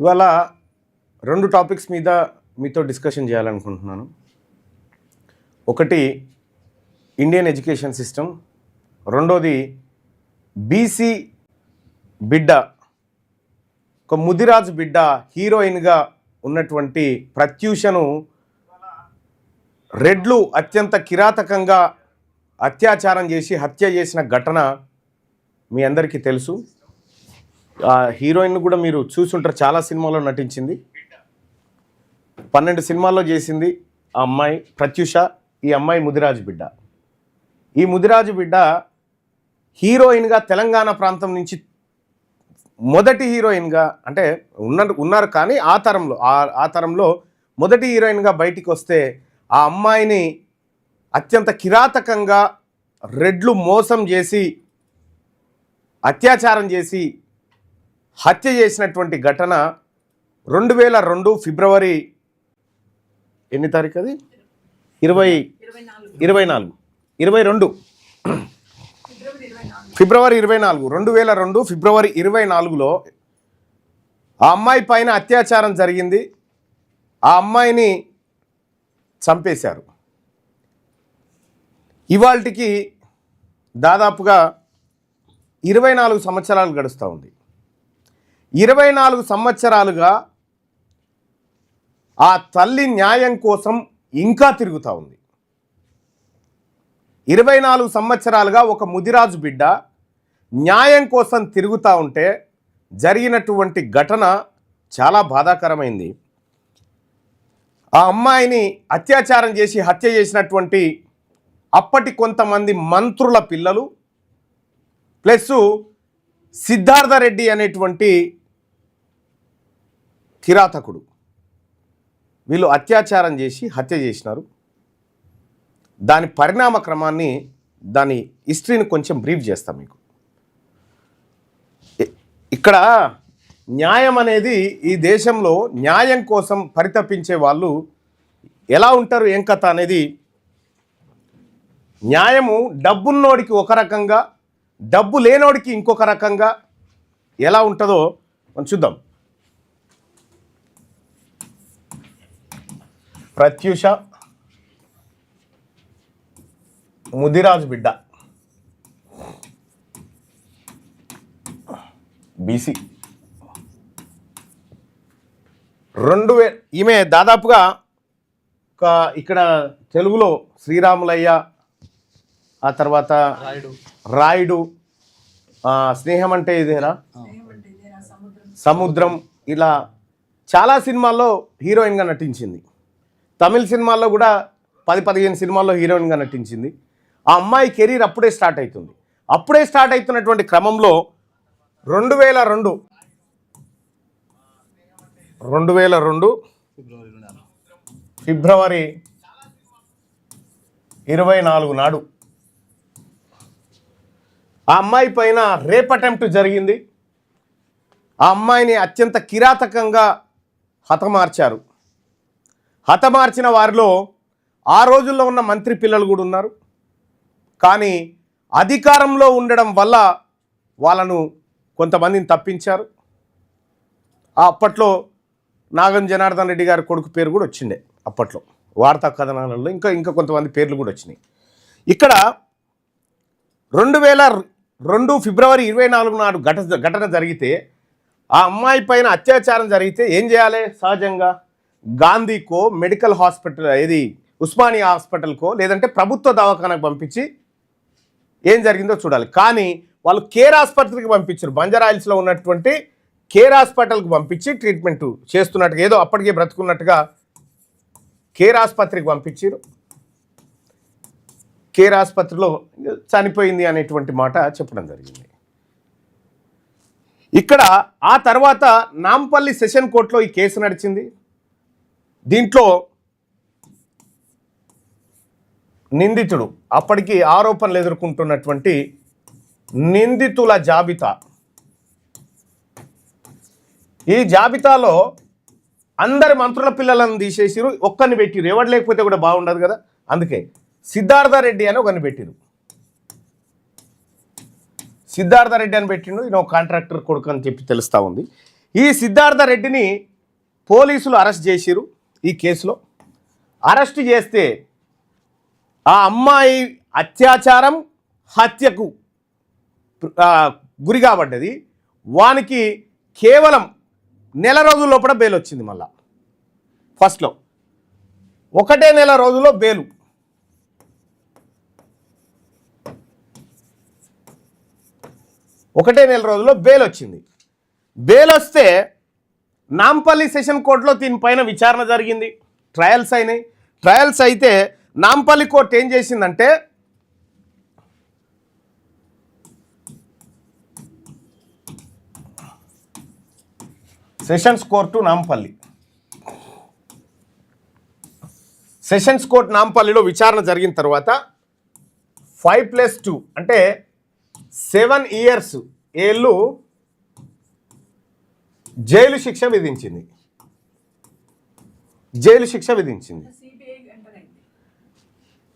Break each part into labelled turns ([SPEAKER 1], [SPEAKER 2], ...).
[SPEAKER 1] ఇవాళ 2 టాపిక్స్ మీద మీతో డిస్కషన్ చేయాలనుకుంటున్నాను. ఒకటి ఇండియన్ ఎడ్యుకేషన్ సిస్టమ్, రెండోది బీసీ బిడ్డ, ఒక ముదిరాజు బిడ్డ హీరోయిన్గా ఉన్నటువంటి ప్రత్యూషను రెడ్లు అత్యంత కిరాతకంగా అత్యాచారం చేసి హత్య చేసిన ఘటన మీ అందరికీ తెలుసు. ఆ హీరోయిన్ కూడా మీరు చూసుంటారు, చాలా సినిమాల్లో నటించింది, 12 సినిమాల్లో చేసింది ఆ అమ్మాయి ప్రత్యూష. ఈ అమ్మాయి ముదిరాజు బిడ్డ. ఈ ముదిరాజు బిడ్డ హీరోయిన్గా తెలంగాణ ప్రాంతం నుంచి మొదటి హీరోయిన్గా, అంటే ఉన్నారు కానీ ఆ తరంలో మొదటి హీరోయిన్గా బయటికి వస్తే ఆ అమ్మాయిని అత్యంత కిరాతకంగా రెడ్లు మోసం చేసి అత్యాచారం చేసి హత్య చేసినటువంటి ఘటన 2002 ఫిబ్రవరి ఎన్ని తారీఖు అది 22 ఫిబ్రవరి 24 2002 ఫిబ్రవరి 24లో ఆ అమ్మాయి పైన అత్యాచారం జరిగింది. ఆ అమ్మాయిని చంపేశారు. ఇవాల్టికి దాదాపుగా 24 సంవత్సరాలు గడుస్తూ ఉంది. 24 సంవత్సరాలుగా ఆ తల్లి న్యాయం కోసం ఇంకా తిరుగుతూ ఉంది. 24 సంవత్సరాలుగా ఒక ముదిరాజు బిడ్డ న్యాయం కోసం తిరుగుతూ ఉంటే జరిగినటువంటి ఘటన చాలా బాధాకరమైంది. ఆ అమ్మాయిని అత్యాచారం చేసి హత్య చేసినటువంటి అప్పటి కొంతమంది మంత్రుల పిల్లలు ప్లస్ సిద్ధార్థ రెడ్డి అనేటువంటి కిరాతకుడు, వీళ్ళు అత్యాచారం చేసి హత్య చేసినారు. దాని పరిణామ క్రమాన్ని, దాని హిస్టరీని కొంచెం బ్రీఫ్ చేస్తాం మీకు. ఇక్కడ న్యాయం అనేది, ఈ దేశంలో న్యాయం కోసం పరితపించే వాళ్ళు ఎలా ఉంటారు, ఏం కథ అనేది, న్యాయము డబ్బున్నోడికి ఒక రకంగా, డబ్బు లేనోడికి ఇంకొక రకంగా ఎలా ఉంటుందో మనం చూద్దాం. ప్రత్యూష ముదిరాజు బిడ్డ, బీసీ, 2000 ఈమె దాదాపుగా ఇక్కడ తెలుగులో శ్రీరాములయ్య, ఆ తర్వాత రాయుడు, స్నేహం అంటే ఇదేనా, సముద్రం, ఇలా చాలా సినిమాల్లో హీరోయిన్గా నటించింది. తమిళ సినిమాల్లో కూడా 10-15 సినిమాల్లో హీరోయిన్గా నటించింది. ఆ అమ్మాయి కెరీర్ అప్పుడే స్టార్ట్ అవుతుంది. అప్పుడే స్టార్ట్ అవుతున్నటువంటి క్రమంలో 2002 ఫిబ్రవరి 24 నాడు ఆ అమ్మాయి పైన రేప్ అటెంప్ట్ జరిగింది. ఆ అమ్మాయిని అత్యంత కిరాతకంగా హతమార్చారు. హతమార్చిన వారిలో ఆ రోజుల్లో ఉన్న మంత్రి పిల్లలు కూడా ఉన్నారు. కానీ అధికారంలో ఉండడం వల్ల వాళ్ళను కొంతమందిని తప్పించారు. అప్పట్లో నాగం జనార్దన్ రెడ్డి గారి కొడుకు పేరు కూడా వచ్చిండే అప్పట్లో వార్తా కథనాలలో, ఇంకా కొంతమంది పేర్లు కూడా వచ్చినాయి. ఇక్కడ 2002 ఫిబ్రవరి 24 నాడు ఘటన జరిగితే, ఆ అమ్మాయి పైన అత్యాచారం జరిగితే ఏం చేయాలి? సహజంగా గాంధీకో, మెడికల్ హాస్పిటల్, ఏది ఉస్మానియా హాస్పిటల్కో, లేదంటే ప్రభుత్వ దవాఖానకు పంపించి ఏం జరిగిందో చూడాలి. కానీ వాళ్ళు కేర్ ఆసుపత్రికి పంపించారు. బంజారాయిల్స్లో ఉన్నటువంటి కేర్ హాస్పిటల్కి పంపించి ట్రీట్మెంట్ చేస్తున్నట్టుగా, ఏదో అప్పటికే బ్రతుకున్నట్టుగా కేర్ ఆసుపత్రికి పంపించారు. కేర్ ఆసుపత్రిలో చనిపోయింది అనేటువంటి మాట చెప్పడం జరిగింది. ఇక్కడ ఆ తర్వాత నాంపల్లి సెషన్ కోర్టులో ఈ కేసు నడిచింది. దీంట్లో నిందితుడు, అప్పటికి ఆరోపణలు ఎదుర్కొంటున్నటువంటి నిందితుల జాబితా, ఈ జాబితాలో అందరి మంత్రుల పిల్లలను తీసేసిరు, ఒక్కరిని పెట్టిరు. ఎవరు లేకపోతే కూడా బాగుండదు కదా, అందుకే సిద్ధార్థ రెడ్డి అని ఒకరిని పెట్టిరు. సిద్ధార్థ రెడ్డి అని పెట్టిండు, ఈయన కాంట్రాక్టర్ కొడుకు అని చెప్పి తెలుస్తూ ఉంది. ఈ సిద్ధార్థ రెడ్డిని పోలీసులు అరెస్ట్ చేసిరు. ఈ కేసులో అరెస్ట్ చేస్తే ఆ అమ్మాయి అత్యాచారం హత్యకు గురి కాబడ్డది. వానికి కేవలం నెల రోజుల లోపల బెయిల్ వచ్చింది. మళ్ళా ఫస్ట్లో 1 నెల రోజుల్లో బెయిలు. ఒకటే నెల రోజుల్లో బెయిల్ వచ్చింది. బెయిల్ వస్తే నాంపల్లి సెషన్ కోర్టులో దీనిపైన విచారణ జరిగింది. ట్రయల్స్ అయినాయి. ట్రయల్స్ అయితే నాంపల్లి కోర్టు ఏం చేసిందంటే sessions court Nampally, sessions court నాంపల్లిలో విచారణ జరిగిన తర్వాత 5+2 అంటే 7 ఇయర్స్ ఏళ్ళు జైలు శిక్ష విధించింది. జైలు శిక్ష విధించింది.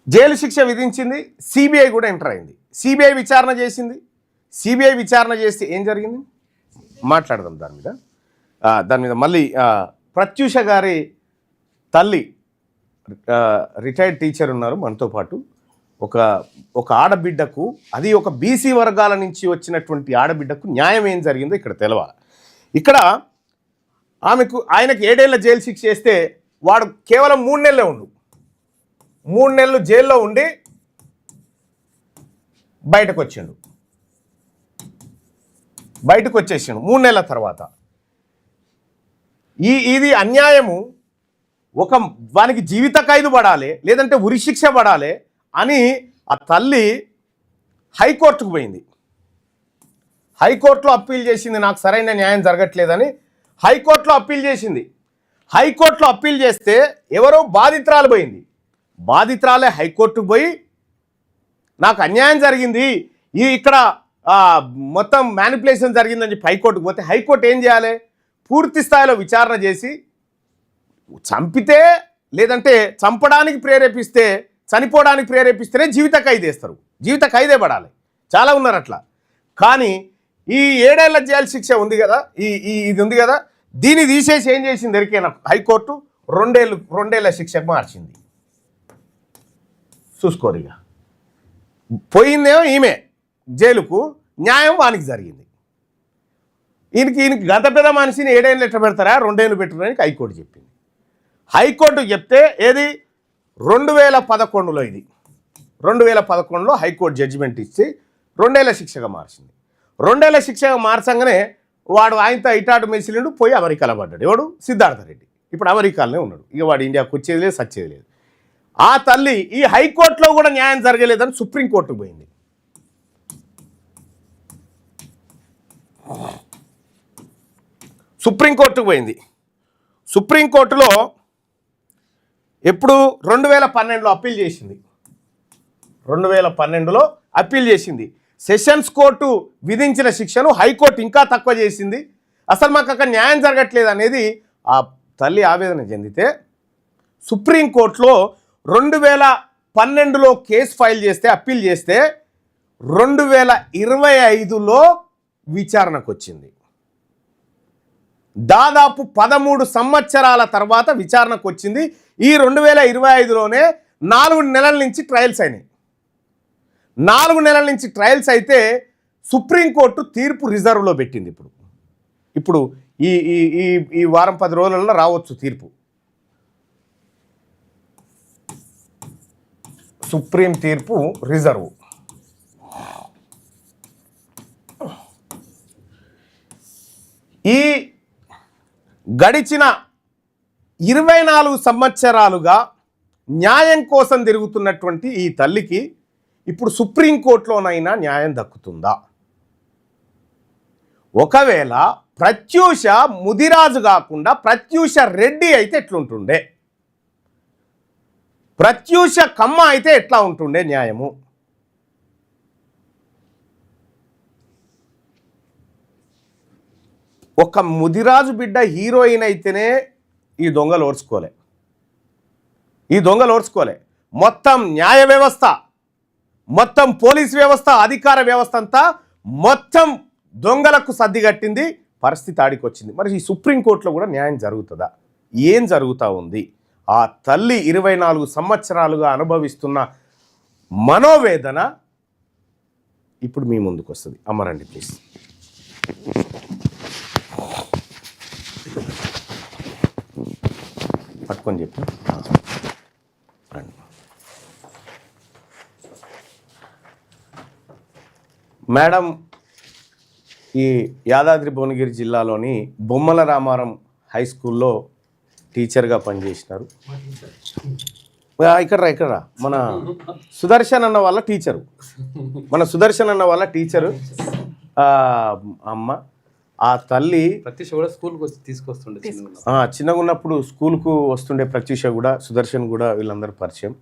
[SPEAKER 1] జైలు శిక్ష విధించింది. సిబిఐ కూడా ఎంటర్ అయింది. సిబిఐ విచారణ చేసింది. సిబిఐ విచారణ చేస్తే ఏం జరిగింది మాట్లాడదాం దాని మీద మళ్ళీ. ప్రత్యూష గారి తల్లి రిటైర్డ్ టీచర్ ఉన్నారు మనతో పాటు. ఒక ఆడబిడ్డకు, అది ఒక బీసీ వర్గాల నుంచి వచ్చినటువంటి ఆడబిడ్డకు న్యాయం ఏం జరిగిందో ఇక్కడ తెలవాలి. ఇక్కడ ఆయనకు 7 ఏళ్ల జైలు శిక్ష చేస్తే వాడు కేవలం 3 నెలలే ఉండు. 3 నెలలు జైల్లో ఉండి బయటకు వచ్చేసిండు 3 నెలల తర్వాత. ఇది అన్యాయము. వానికి జీవిత ఖైదు పడాలి, లేదంటే ఉరిశిక్ష పడాలి అని ఆ తల్లి హైకోర్టుకు పోయింది. హైకోర్టులో అప్పీల్ చేసింది. నాకు సరైన న్యాయం జరగట్లేదని హైకోర్టులో అప్పీల్ చేసింది. హైకోర్టులో అప్పీల్ చేస్తే ఎవరో బాధితురాలు పోయింది. బాధితురాలే హైకోర్టుకు పోయి నాకు అన్యాయం జరిగింది, ఇక్కడ మొత్తం మ్యానిపులేషన్ జరిగిందని చెప్పి హైకోర్టుకు పోతే హైకోర్టు ఏం చేయాలి? పూర్తి స్థాయిలో విచారణ చేసి చంపితే, లేదంటే చంపడానికి ప్రేరేపిస్తే, చనిపోవడానికి ప్రేరేపిస్తేనే జీవిత ఖైదు వేస్తారు. జీవిత ఖైదే పడాలి. చాలా ఉన్నారు అట్లా. కానీ ఈ 7 ఏళ్ల జైలు శిక్ష ఉంది కదా, ఇది ఉంది కదా, దీన్ని తీసేసి ఏం చేసింది ఎరికైనా హైకోర్టు 2 ఏళ్ల శిక్షకు మార్చింది. చూసుకోరిగా పోయిందేమో ఈమె జైలుకు, న్యాయం వానికి జరిగింది. ఈయనకి గత పెద్ద మనిషిని 7 ఏళ్ళు ఎట్లా పెడతారా, 2 ఏళ్ళు పెట్టుకోవడానికి హైకోర్టు చెప్పింది. హైకోర్టు చెప్తే ఏది 2011లో, ఇది 2011లో హైకోర్టు జడ్జిమెంట్ ఇచ్చి 2 ఏళ్ల శిక్షగా మార్చింది. 2 ఏళ్ల శిక్షగా మార్చంగానే వాడు ఆయనతో ఇటాటు మెసిలిండు, పోయి అమెరికాలో పడ్డాడు. ఎవడు? సిద్ధార్థ రెడ్డి. ఇప్పుడు అమెరికాలోనే ఉన్నాడు. ఇక వాడు ఇండియాకు వచ్చేది లేదు, సచ్చేది లేదు. ఆ తల్లి ఈ హైకోర్టులో కూడా న్యాయం జరగలేదని సుప్రీంకోర్టుకు పోయింది. సుప్రీంకోర్టుకు పోయింది. సుప్రీంకోర్టులో ఎప్పుడు 2012లో అప్పీల్ చేసింది. 2012లో అప్పీల్ చేసింది. సెషన్స్ కోర్టు విధించిన శిక్షను హైకోర్టు ఇంకా తక్కువ చేసింది. అసలు మాకు అక్కడ న్యాయం జరగట్లేదు అనేది ఆ తల్లి ఆవేదన చెందితే సుప్రీంకోర్టులో 2012లో కేసు ఫైల్ చేస్తే, అప్పీల్ చేస్తే 2025లో విచారణకు వచ్చింది. దాదాపు 13 సంవత్సరాల తర్వాత విచారణకు వచ్చింది. ఈ 2025లోనే 4 నెలల నుంచి ట్రయల్స్ అయినాయి. 4 నెలల నుంచి ట్రయల్స్ అయితే సుప్రీంకోర్టు తీర్పు రిజర్వ్లో పెట్టింది. ఇప్పుడు ఈ వారం 10 రోజులలో రావచ్చు తీర్పు. సుప్రీం తీర్పు రిజర్వ్. ఈ గడిచిన 24 సంవత్సరాలుగా న్యాయం కోసం తిరుగుతున్నటువంటి ఈ తల్లికి ఇప్పుడు సుప్రీంకోర్టులోనైనా న్యాయం దక్కుతుందా? ఒకవేళ ప్రత్యూష ముదిరాజు కాకుండా ప్రత్యూష రెడ్డి అయితే ఎట్లుంటుండే, ప్రత్యూష కమ్మ అయితే ఎట్లా ఉంటుండే న్యాయము? ఒక ముదిరాజు బిడ్డ హీరోయిన్ అయితేనే ఈ దొంగలు ఓర్చుకోలే. మొత్తం న్యాయ వ్యవస్థ, మొత్తం పోలీస్ వ్యవస్థ, అధికార వ్యవస్థ అంతా మొత్తం దొంగలకు సర్దిగట్టింది. పరిస్థితి ఆడికి వచ్చింది. మరి ఈ సుప్రీంకోర్టులో కూడా న్యాయం జరుగుతుందా? ఏం జరుగుతూ ఉంది? ఆ తల్లి 24 సంవత్సరాలుగా అనుభవిస్తున్న మనోవేదన ఇప్పుడు మీ ముందుకు వస్తుంది. అమ్మరండి ప్లీజ్. పట్టుకొని చెప్పు. మేడం, ఈ యాదాద్రి భువనగిరి జిల్లాలోని బొమ్మల రామారం హై స్కూల్లో టీచర్గా పనిచేసినారు. ఇక్కడ మన సుదర్శన్ అన్న వాళ్ళ టీచరు అమ్మ. ఆ తల్లి
[SPEAKER 2] ప్రత్యూష కూడా స్కూల్కి వచ్చి తీసుకొస్తుండే,
[SPEAKER 1] చిన్నగా ఉన్నప్పుడు స్కూల్కు వస్తుండే ప్రత్యూష కూడా, సుదర్శన్ కూడా వీళ్ళందరూ పరిచయం.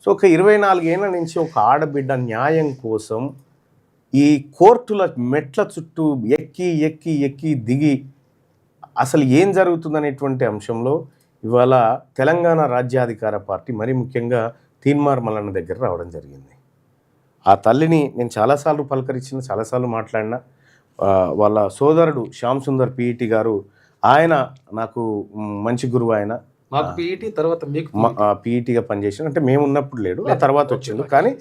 [SPEAKER 1] సో ఒక 24 ఏళ్ళ నుంచి ఒక ఆడబిడ్డ న్యాయం కోసం ఈ కోర్టుల మెట్ల చుట్టూ ఎక్కి దిగి అసలు ఏం జరుగుతుందనేటువంటి అంశంలో ఇవాళ తెలంగాణ రాజ్యాధికార పార్టీ మరీ ముఖ్యంగా తీన్మార్ మల్లన్న దగ్గర రావడం జరిగింది. ఆ తల్లిని నేను చాలాసార్లు పలకరించిన, చాలాసార్లు మాట్లాడినా. వాళ్ళ సోదరుడు శ్యామ్ సుందర్ పీఈటీ గారు, ఆయన నాకు మంచి గురువు. ఆయన
[SPEAKER 2] మాకు పీఈటీ తర్వాత మీకు
[SPEAKER 1] పీఈటీగా పనిచేసిన, అంటే మేము ఉన్నప్పుడు లేడు, ఆ తర్వాత వచ్చిండు. కానీ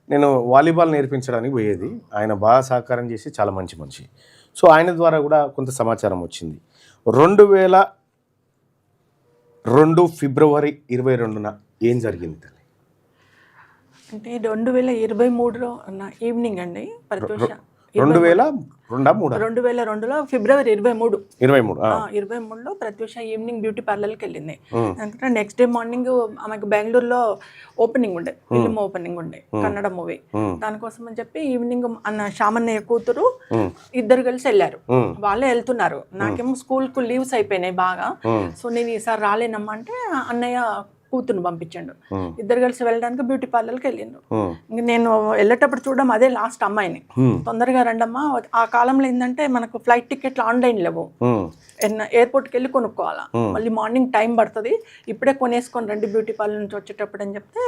[SPEAKER 1] నేను వాలీబాల్ నేర్పించడానికి పోయేది. ఆయన బాగా సహకారం చేసి చాలా మంచి మనిషి. సో ఆయన ద్వారా కూడా కొంత సమాచారం వచ్చింది. 2002 ఫిబ్రవరి 22న ఏం జరిగింది తల్లి?
[SPEAKER 3] అంటే 2023లో ఈవినింగ్ అండి.
[SPEAKER 1] 2002లో
[SPEAKER 3] ఫిబ్రవరి 23లో ప్రత్యూష ఈవినింగ్ బ్యూటీ పార్లర్కి వెళ్ళింది. ఎందుకంటే నెక్స్ట్ డే మార్నింగ్ ఆమెకు బెంగళూరులో ఓపెనింగ్ ఉండే, ఫిల్మ్ ఓపెనింగ్ ఉండే, కన్నడ మూవీ. దానికోసం అని చెప్పి ఈవినింగ్ అన్న శ్యామన్నయ్య కూతురు ఇద్దరు కలిసి వెళ్ళారు. వాళ్ళే వెళ్తున్నారు. నాకేమో స్కూల్కు లీవ్స్ అయిపోయినాయి బాగా. సో నేను ఈసారి రాలేనమ్మా అంటే అన్నయ్య కూతురుని పంపించండు. ఇద్దరు కలిసి వెళ్ళడానికి బ్యూటీ పార్లర్కి వెళ్ళిండు. ఇంక నేను వెళ్ళేటప్పుడు చూడడం అదే లాస్ట్ అమ్మాయిని. తొందరగా రండమ్మా. ఆ కాలంలో ఏంటంటే మనకు ఫ్లైట్ టికెట్లు ఆన్లైన్ లేవు, ఎయిర్పోర్ట్కి వెళ్ళి కొనుక్కోవాలా, మళ్ళీ మార్నింగ్ టైం పడుతుంది, ఇప్పుడే కొనేసుకొని రండి బ్యూటీ పార్లర్ నుంచి వచ్చేటప్పుడు అని చెప్తే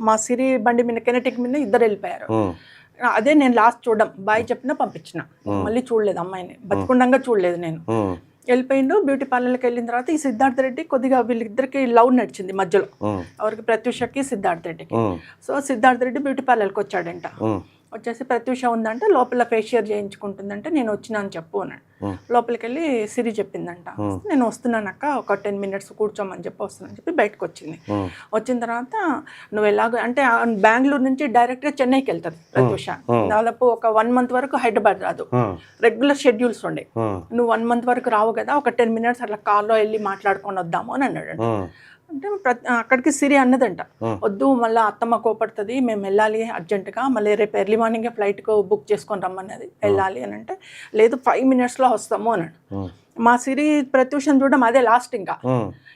[SPEAKER 3] మా సిరి బండి మీద కెనెటిక్ మీద ఇద్దరు వెళ్ళిపోయారు. అదే నేను లాస్ట్ చూడడం, బాయ్ చెప్పినా పంపించిన. మళ్ళీ చూడలేదు అమ్మాయిని, బతికుండంగా చూడలేదు నేను. వెళ్ళిపోయిండు. బ్యూటీ పార్లర్కి వెళ్ళిన తర్వాత ఈ సిద్ధార్థ రెడ్డి కొద్దిగా వీళ్ళిద్దరికి లవ్ నడిచింది మధ్యలో, ఎవరికి ప్రత్యూషకి సిద్ధార్థ రెడ్డికి. సో సిద్ధార్థ రెడ్డి బ్యూటీ పార్లర్కి వచ్చాడంట. వచ్చేసి ప్రత్యూష ఉందంటే లోపల ఫేషియర్ చేయించుకుంటుందంటే నేను వచ్చినా అని చెప్పు అన్నాడు. లోపలికి వెళ్ళి సిరి చెప్పిందంట, నేను వస్తున్నానక్క ఒక 10 minutes కూర్చోమని చెప్పి వస్తున్నాను చెప్పి బయటకు వచ్చింది. వచ్చిన తర్వాత నువ్వు ఎలాగో అంటే బెంగళూరు నుంచి డైరెక్ట్గా చెన్నైకి వెళ్తుంది ప్రత్యూష. దాదాపు ఒక 1 month వరకు హైదరాబాద్ రాదు, రెగ్యులర్ షెడ్యూల్స్ ఉండే. నువ్వు 1 month వరకు రావు కదా, ఒక 10 minutes అట్లా కార్లో వెళ్ళి మాట్లాడుకొని వద్దాము అని అన్నాడు. అంటే అక్కడికి సిరి అన్నదంట, వద్దు మళ్ళీ అత్తమ్మ కోపడుతుంది, మేము వెళ్ళాలి అర్జెంటుగా, మళ్ళీ రేపు ఎర్లీ మార్నింగే ఫ్లైట్కు బుక్ చేసుకొని రమ్మన్నది, వెళ్ళాలి అని అంటే లేదు 5 minutesలో వస్తాము అన్నాడు. మా సిరి ప్రత్యూషం చూడడం అదే లాస్ట్, ఇంకా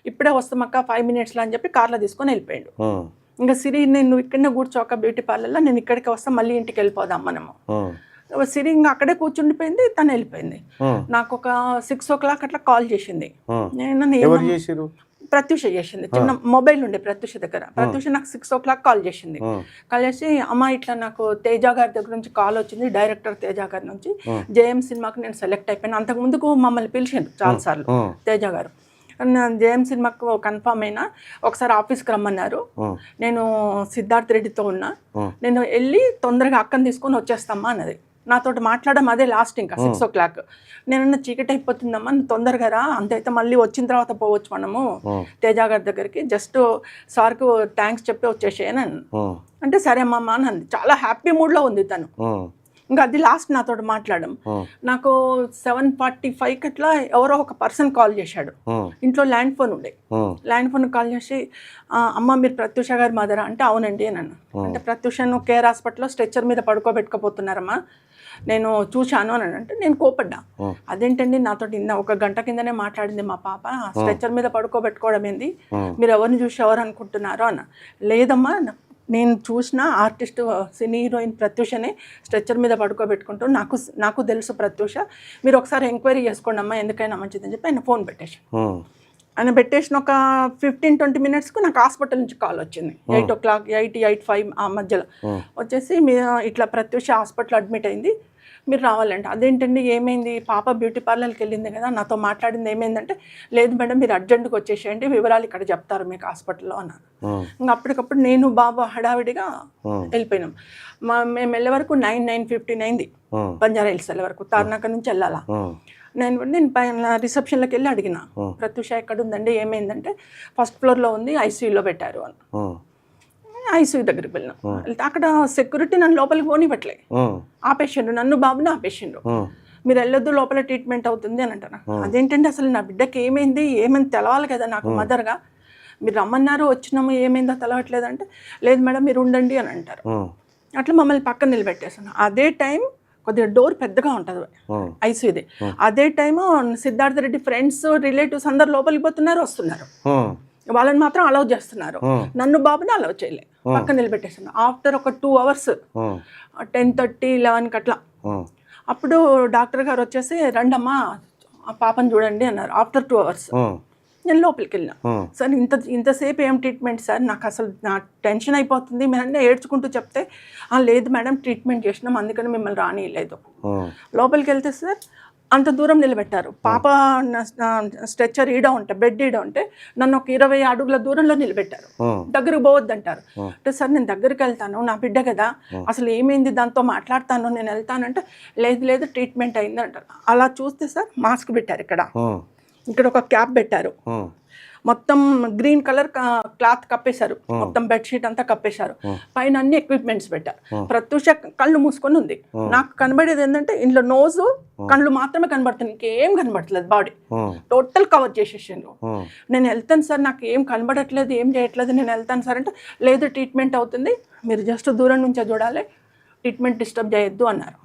[SPEAKER 3] ఇప్పుడే వస్తామక్క 5 minutesలో అని చెప్పి కార్లో తీసుకొని వెళ్ళిపోయాడు. ఇంకా సిరి నేను ఇక్కడనే కూర్చోక బ్యూటీ పార్లర్లో, నేను ఇక్కడికి వస్తాం మళ్ళీ ఇంటికి వెళ్ళిపోదాం మనము. సిరి ఇంకా అక్కడే కూర్చుండిపోయింది, తను వెళ్ళిపోయింది. నాకు ఒక 6 o'clock అట్లా కాల్ చేసింది. నేను ప్రత్యూష చేసింది, చిన్న మొబైల్ ఉండే ప్రత్యూష దగ్గర. ప్రత్యూష నాకు 6 o'clock కాల్ చేసింది. కాల్ చేసి అమ్మ ఇట్లా నాకు తేజ గారి దగ్గర నుంచి కాల్ వచ్చింది, డైరెక్టర్ తేజ గారి నుంచి, జేఎం సినిమాకి నేను సెలెక్ట్ అయిపోయాను. అంతకు ముందుకు మమ్మల్ని పిలిచిండు చాలాసార్లు తేజ గారు. జేఎం సినిమాకు కన్ఫామ్ అయినా, ఒకసారి ఆఫీస్కి రమ్మన్నారు. నేను సిద్ధార్థ్ రెడ్డితో ఉన్నా, నేను వెళ్ళి తొందరగా అక్కని తీసుకొని వచ్చేస్తామా అన్నది. నాతో మాట్లాడడం అదే లాస్ట్, ఇంకా 6 o'clock. నేనన్నా చీకటి అయిపోతుందమ్మా, తొందరగా రా, అంతైతే మళ్ళీ వచ్చిన తర్వాత పోవచ్చు మనము తేజ గారి దగ్గరికి, జస్ట్ సార్కు థ్యాంక్స్ చెప్పి వచ్చేసేయని అంటే సరే అమ్మమ్మ అని అంది. చాలా హ్యాపీ మూడ్లో ఉంది తను. ఇంకా అది లాస్ట్ నాతో మాట్లాడడం. నాకు 7:45 అట్లా ఎవరో ఒక పర్సన్ కాల్ చేశాడు. ఇంట్లో ల్యాండ్ ఫోన్ ఉండే, ల్యాండ్ ఫోన్ కాల్ చేసి అమ్మ మీరు ప్రత్యూష గారి మదరా అంటే అవునండి అని అన్న. అంటే ప్రత్యూషను కేర్ హాస్పిటల్లో స్ట్రెచ్చర్ మీద పడుకోబెట్టుకోపోతున్నారమ్మా, నేను చూశాను అని అంటే నేను కోపడ్డా. అదేంటండి నాతో ఒక గంట కిందనే మాట్లాడింది మా పాప, స్ట్రెచ్చర్ మీద పడుకోబెట్టుకోవడం ఏంది, మీరు ఎవరిని చూసి ఎవరు అనుకుంటున్నారో అన్న. లేదమ్మా నేను చూసిన ఆర్టిస్ట్ సినీ హీరోయిన్ ప్రత్యూషనే స్ట్రెచ్చర్ మీద పడుకోబెట్టుకుంటూ, నాకు తెలుసు ప్రత్యూష, మీరు ఒకసారి ఎంక్వైరీ చేసుకోండి అమ్మా, ఎందుకైనా మంచిదని చెప్పి ఆయన ఫోన్ పెట్టేశాను. ఆయన పెట్టేసిన ఒక 15-20 minutesకు నాకు హాస్పిటల్ నుంచి కాల్ వచ్చింది. 8 o'clock 8-8:05 ఆ మధ్యలో వచ్చేసి ఇట్లా ప్రత్యూష హాస్పిటల్ అడ్మిట్ అయింది, మీరు రావాలంటే. అదేంటండి ఏమైంది, పాప బ్యూటీ పార్లర్కి వెళ్ళింది కదా, నాతో మాట్లాడింది ఏమైందంటే, లేదు మేడం మీరు అర్జెంటుగా వచ్చేసేయండి, వివరాలు ఇక్కడ చెప్తారు మీకు హాస్పిటల్లో అన్నారు. ఇంకా అప్పటికప్పుడు నేను బాబు హడావిడిగా వెళ్ళిపోయినాం. మేము వెళ్ళే వరకు 9:15 అయింది. బంజారా హిల్స్ వెళ్ళే వరకు, తార్నాక నుంచి వెళ్ళాలా. నేను పైన రిసెప్షన్లోకి వెళ్ళి అడిగిన, ప్రత్యూష ఎక్కడ ఉందండి, ఏమైందంటే ఫస్ట్ ఫ్లోర్లో ఉంది, ఐసీయూలో పెట్టారు అని. ఐసీయూ దగ్గరికి వెళ్ళినాం. వెళ్తే అక్కడ సెక్యూరిటీ నన్ను లోపలికి పోనివ్వట్లే, ఆపేసిండ్రు, నన్ను బాబుని ఆపేసిండ్రు. మీరు వెళ్ళొద్దు, లోపల ట్రీట్మెంట్ అవుతుంది అని అంటారు. అదేంటంటే అసలు నా బిడ్డకి ఏమైంది తెలవాలి కదా నాకు మదర్గా. మీరు రమ్మన్నారు, వచ్చినాము, ఏమైందో తెలవట్లేదంటే, లేదు మేడం మీరు ఉండండి అని అంటారు. అట్లా మమ్మల్ని పక్కన నిలబెట్టేసాను. అదే టైం కొద్దిగా డోర్ పెద్దగా ఉంటుంది ఐసీయూది. అదే time Siddhartha Reddy friends relatives అందరు లోపలికి పోతున్నారు, వస్తున్నారు. వాళ్ళని మాత్రం అలౌ చేస్తున్నారు, నన్ను బాబుని అలౌ చేయలే. పక్కన నిలబెట్టేసాను. ఆఫ్టర్ ఒక 2 hours 10:30, 11 అట్లా అప్పుడు డాక్టర్ గారు వచ్చేసి రండమ్మా పాపను చూడండి అన్నారు. ఆఫ్టర్ 2 hours నేను లోపలికి వెళ్ళినా. సార్ ఇంతసేపు ఏం ట్రీట్మెంట్ సార్, నాకు అసలు నా టెన్షన్ అయిపోతుంది, మీరన్నీ ఏడ్చుకుంటూ చెప్తే, లేదు మేడం ట్రీట్మెంట్ చేసినాం అందుకని మిమ్మల్ని రానియలేదు. లోపలికి వెళ్తే సార్ అంత దూరం నిలబెట్టారు. పాప స్ట్రెచ్చర్ ఈడ ఉంటే, బెడ్ ఈడ ఉంటే, నన్ను ఒక 20 అడుగుల దూరంలో నిలబెట్టారు. దగ్గరకు పోవద్దంటారు. అంటే సార్ నేను దగ్గరికి వెళ్తాను, నా బిడ్డ కదా, అసలు ఏమైంది దాంతో మాట్లాడతాను, నేను వెళ్తానంటే, లేదు ట్రీట్మెంట్ అయింది అంటారు. అలా చూస్తే సార్ మాస్క్ పెట్టారు, ఇక్కడ ఒక క్యాప్ పెట్టారు, మొత్తం గ్రీన్ కలర్ క్లాత్ కప్పేశారు, మొత్తం బెడ్షీట్ అంతా కప్పేశారు, పైన అన్ని ఎక్విప్మెంట్స్ పెట్టారు. ప్రత్యూష కళ్ళు మూసుకొని ఉంది. నాకు కనబడేది ఏంటంటే ఇంట్లో నోజు కళ్ళు మాత్రమే కనబడుతుంది, ఇంకేం కనబడట్లేదు, బాడీ టోటల్ కవర్ చేసేసిండ్రు. నేను వెళ్తాను సార్, నాకు ఏం కనబడట్లేదు, ఏం చేయట్లేదు, నేను వెళ్తాను సార్ అంటే, లేదు ట్రీట్మెంట్ అవుతుంది, మీరు జస్ట్ దూరం నుంచే చూడాలి, ట్రీట్మెంట్ డిస్టర్బ్ చేయొద్దు అన్నారు.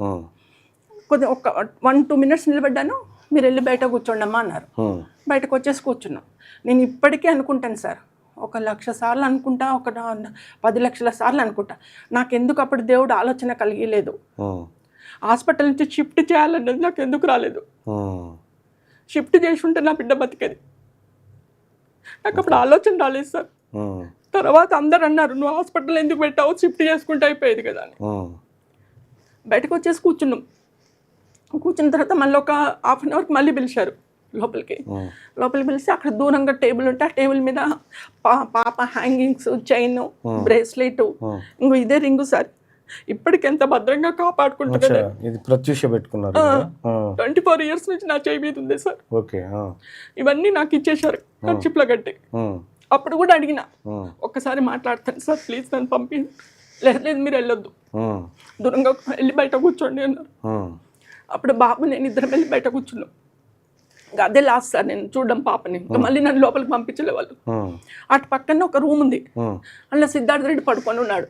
[SPEAKER 3] కొద్దిగా ఒక 1-2 minutes నిలబడ్డాను. మీరు వెళ్ళి బయట కూర్చోండమ్మా అన్నారు. బయటకు వచ్చేసి కూర్చున్నాం. నేను ఇప్పటికీ అనుకుంటాను సార్, 1,00,000 సార్లు అనుకుంటా, 10 లక్షల సార్లు అనుకుంటా, నాకు ఎందుకు అప్పుడు దేవుడు ఆలోచన కలిగలేదు, హాస్పిటల్ నుంచి షిఫ్ట్ చేయాలన్నది నాకు ఎందుకు రాలేదు. షిఫ్ట్ చేసి ఉంటే నా బిడ్డ బతికేది. నాకు అప్పుడు ఆలోచన రాలేదు సార్. తర్వాత అందరు అన్నారు, నువ్వు హాస్పిటల్ ఎందుకు పెట్టావు, షిఫ్ట్ చేసుకుంటే అయిపోయేది కదా అని. బయటకు వచ్చేసి కూర్చున్న తర్వాత మళ్ళీ ఒక 1/2 hourకి మళ్ళీ పిలిచారు లోపలికి పిలిచి, అక్కడ దూరంగా టేబుల్ ఉంటే ఆ టేబుల్ మీద పాప హ్యాంగింగ్స్, చైన్, బ్రేస్లెట్, ఇంకో ఇదే రింగు సార్, ఇప్పటికి ఎంత భద్రంగా కాపాడుకుంటున్నారు.
[SPEAKER 1] ఇది ప్రత్యూష పెట్టుకున్నారు.
[SPEAKER 3] 24 years నుంచి నా చేయి మీద ఉంది సార్. ఇవన్నీ నాకు ఇచ్చేసారు ఖర్చులో గట్టి. అప్పుడు కూడా అడిగిన, ఒక్కసారి మాట్లాడతాను సార్ ప్లీజ్ నన్ను పంపించండి. లేదు మీరు వెళ్ళొద్దు, దూరంగా వెళ్ళి బయట కూర్చోండి అన్నారు. అప్పుడు బాబు నేను ఇద్దరం వెళ్ళి బయట కూర్చున్నాం. ఇంకా అదే లాస్ట్ సార్ నేను చూడడం పాపని. ఇంకా మళ్ళీ నన్ను లోపలికి పంపించలే వాళ్ళు. అటు పక్కన ఒక రూమ్ ఉంది, అందులో సిద్ధార్థ రెడ్డి పడుకొని ఉన్నాడు.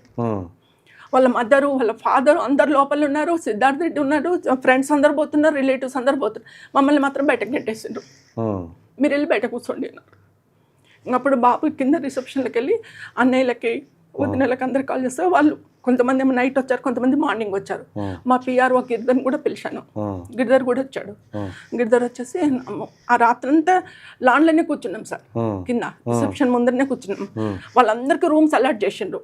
[SPEAKER 3] వాళ్ళ మదరు, వాళ్ళ ఫాదరు అందరు లోపల ఉన్నారు, సిద్ధార్థ రెడ్డి ఉన్నాడు, ఫ్రెండ్స్ అందరు పోతున్నారు, రిలేటివ్స్ అందరు పోతున్నారు. మమ్మల్ని మాత్రం బయటకు నెట్టేసిండ్రు. మీరు వెళ్ళి బయట కూర్చోండి అన్నారు. అప్పుడు బాబు కింద రిసెప్షన్లోకి వెళ్ళి అన్నయ్యలకి, వదినలకి అందరు కాల్ చేస్తే, వాళ్ళు కొంతమంది ఏమో నైట్ వచ్చారు, కొంతమంది మార్నింగ్ వచ్చారు. మా పిఆర్ఓ గిరిధర్ కూడా పిలిచాను, గిరిధర్ కూడా వచ్చాడు. గిరిధర్ వచ్చేసి ఆ రాత్రంతా లాన్లోనే కూర్చున్నాం సార్, కింద రిసెప్షన్ ముందరనే కూర్చున్నాం. వాళ్ళందరికీ రూమ్స్ అలాట్ చేసిండ్రు.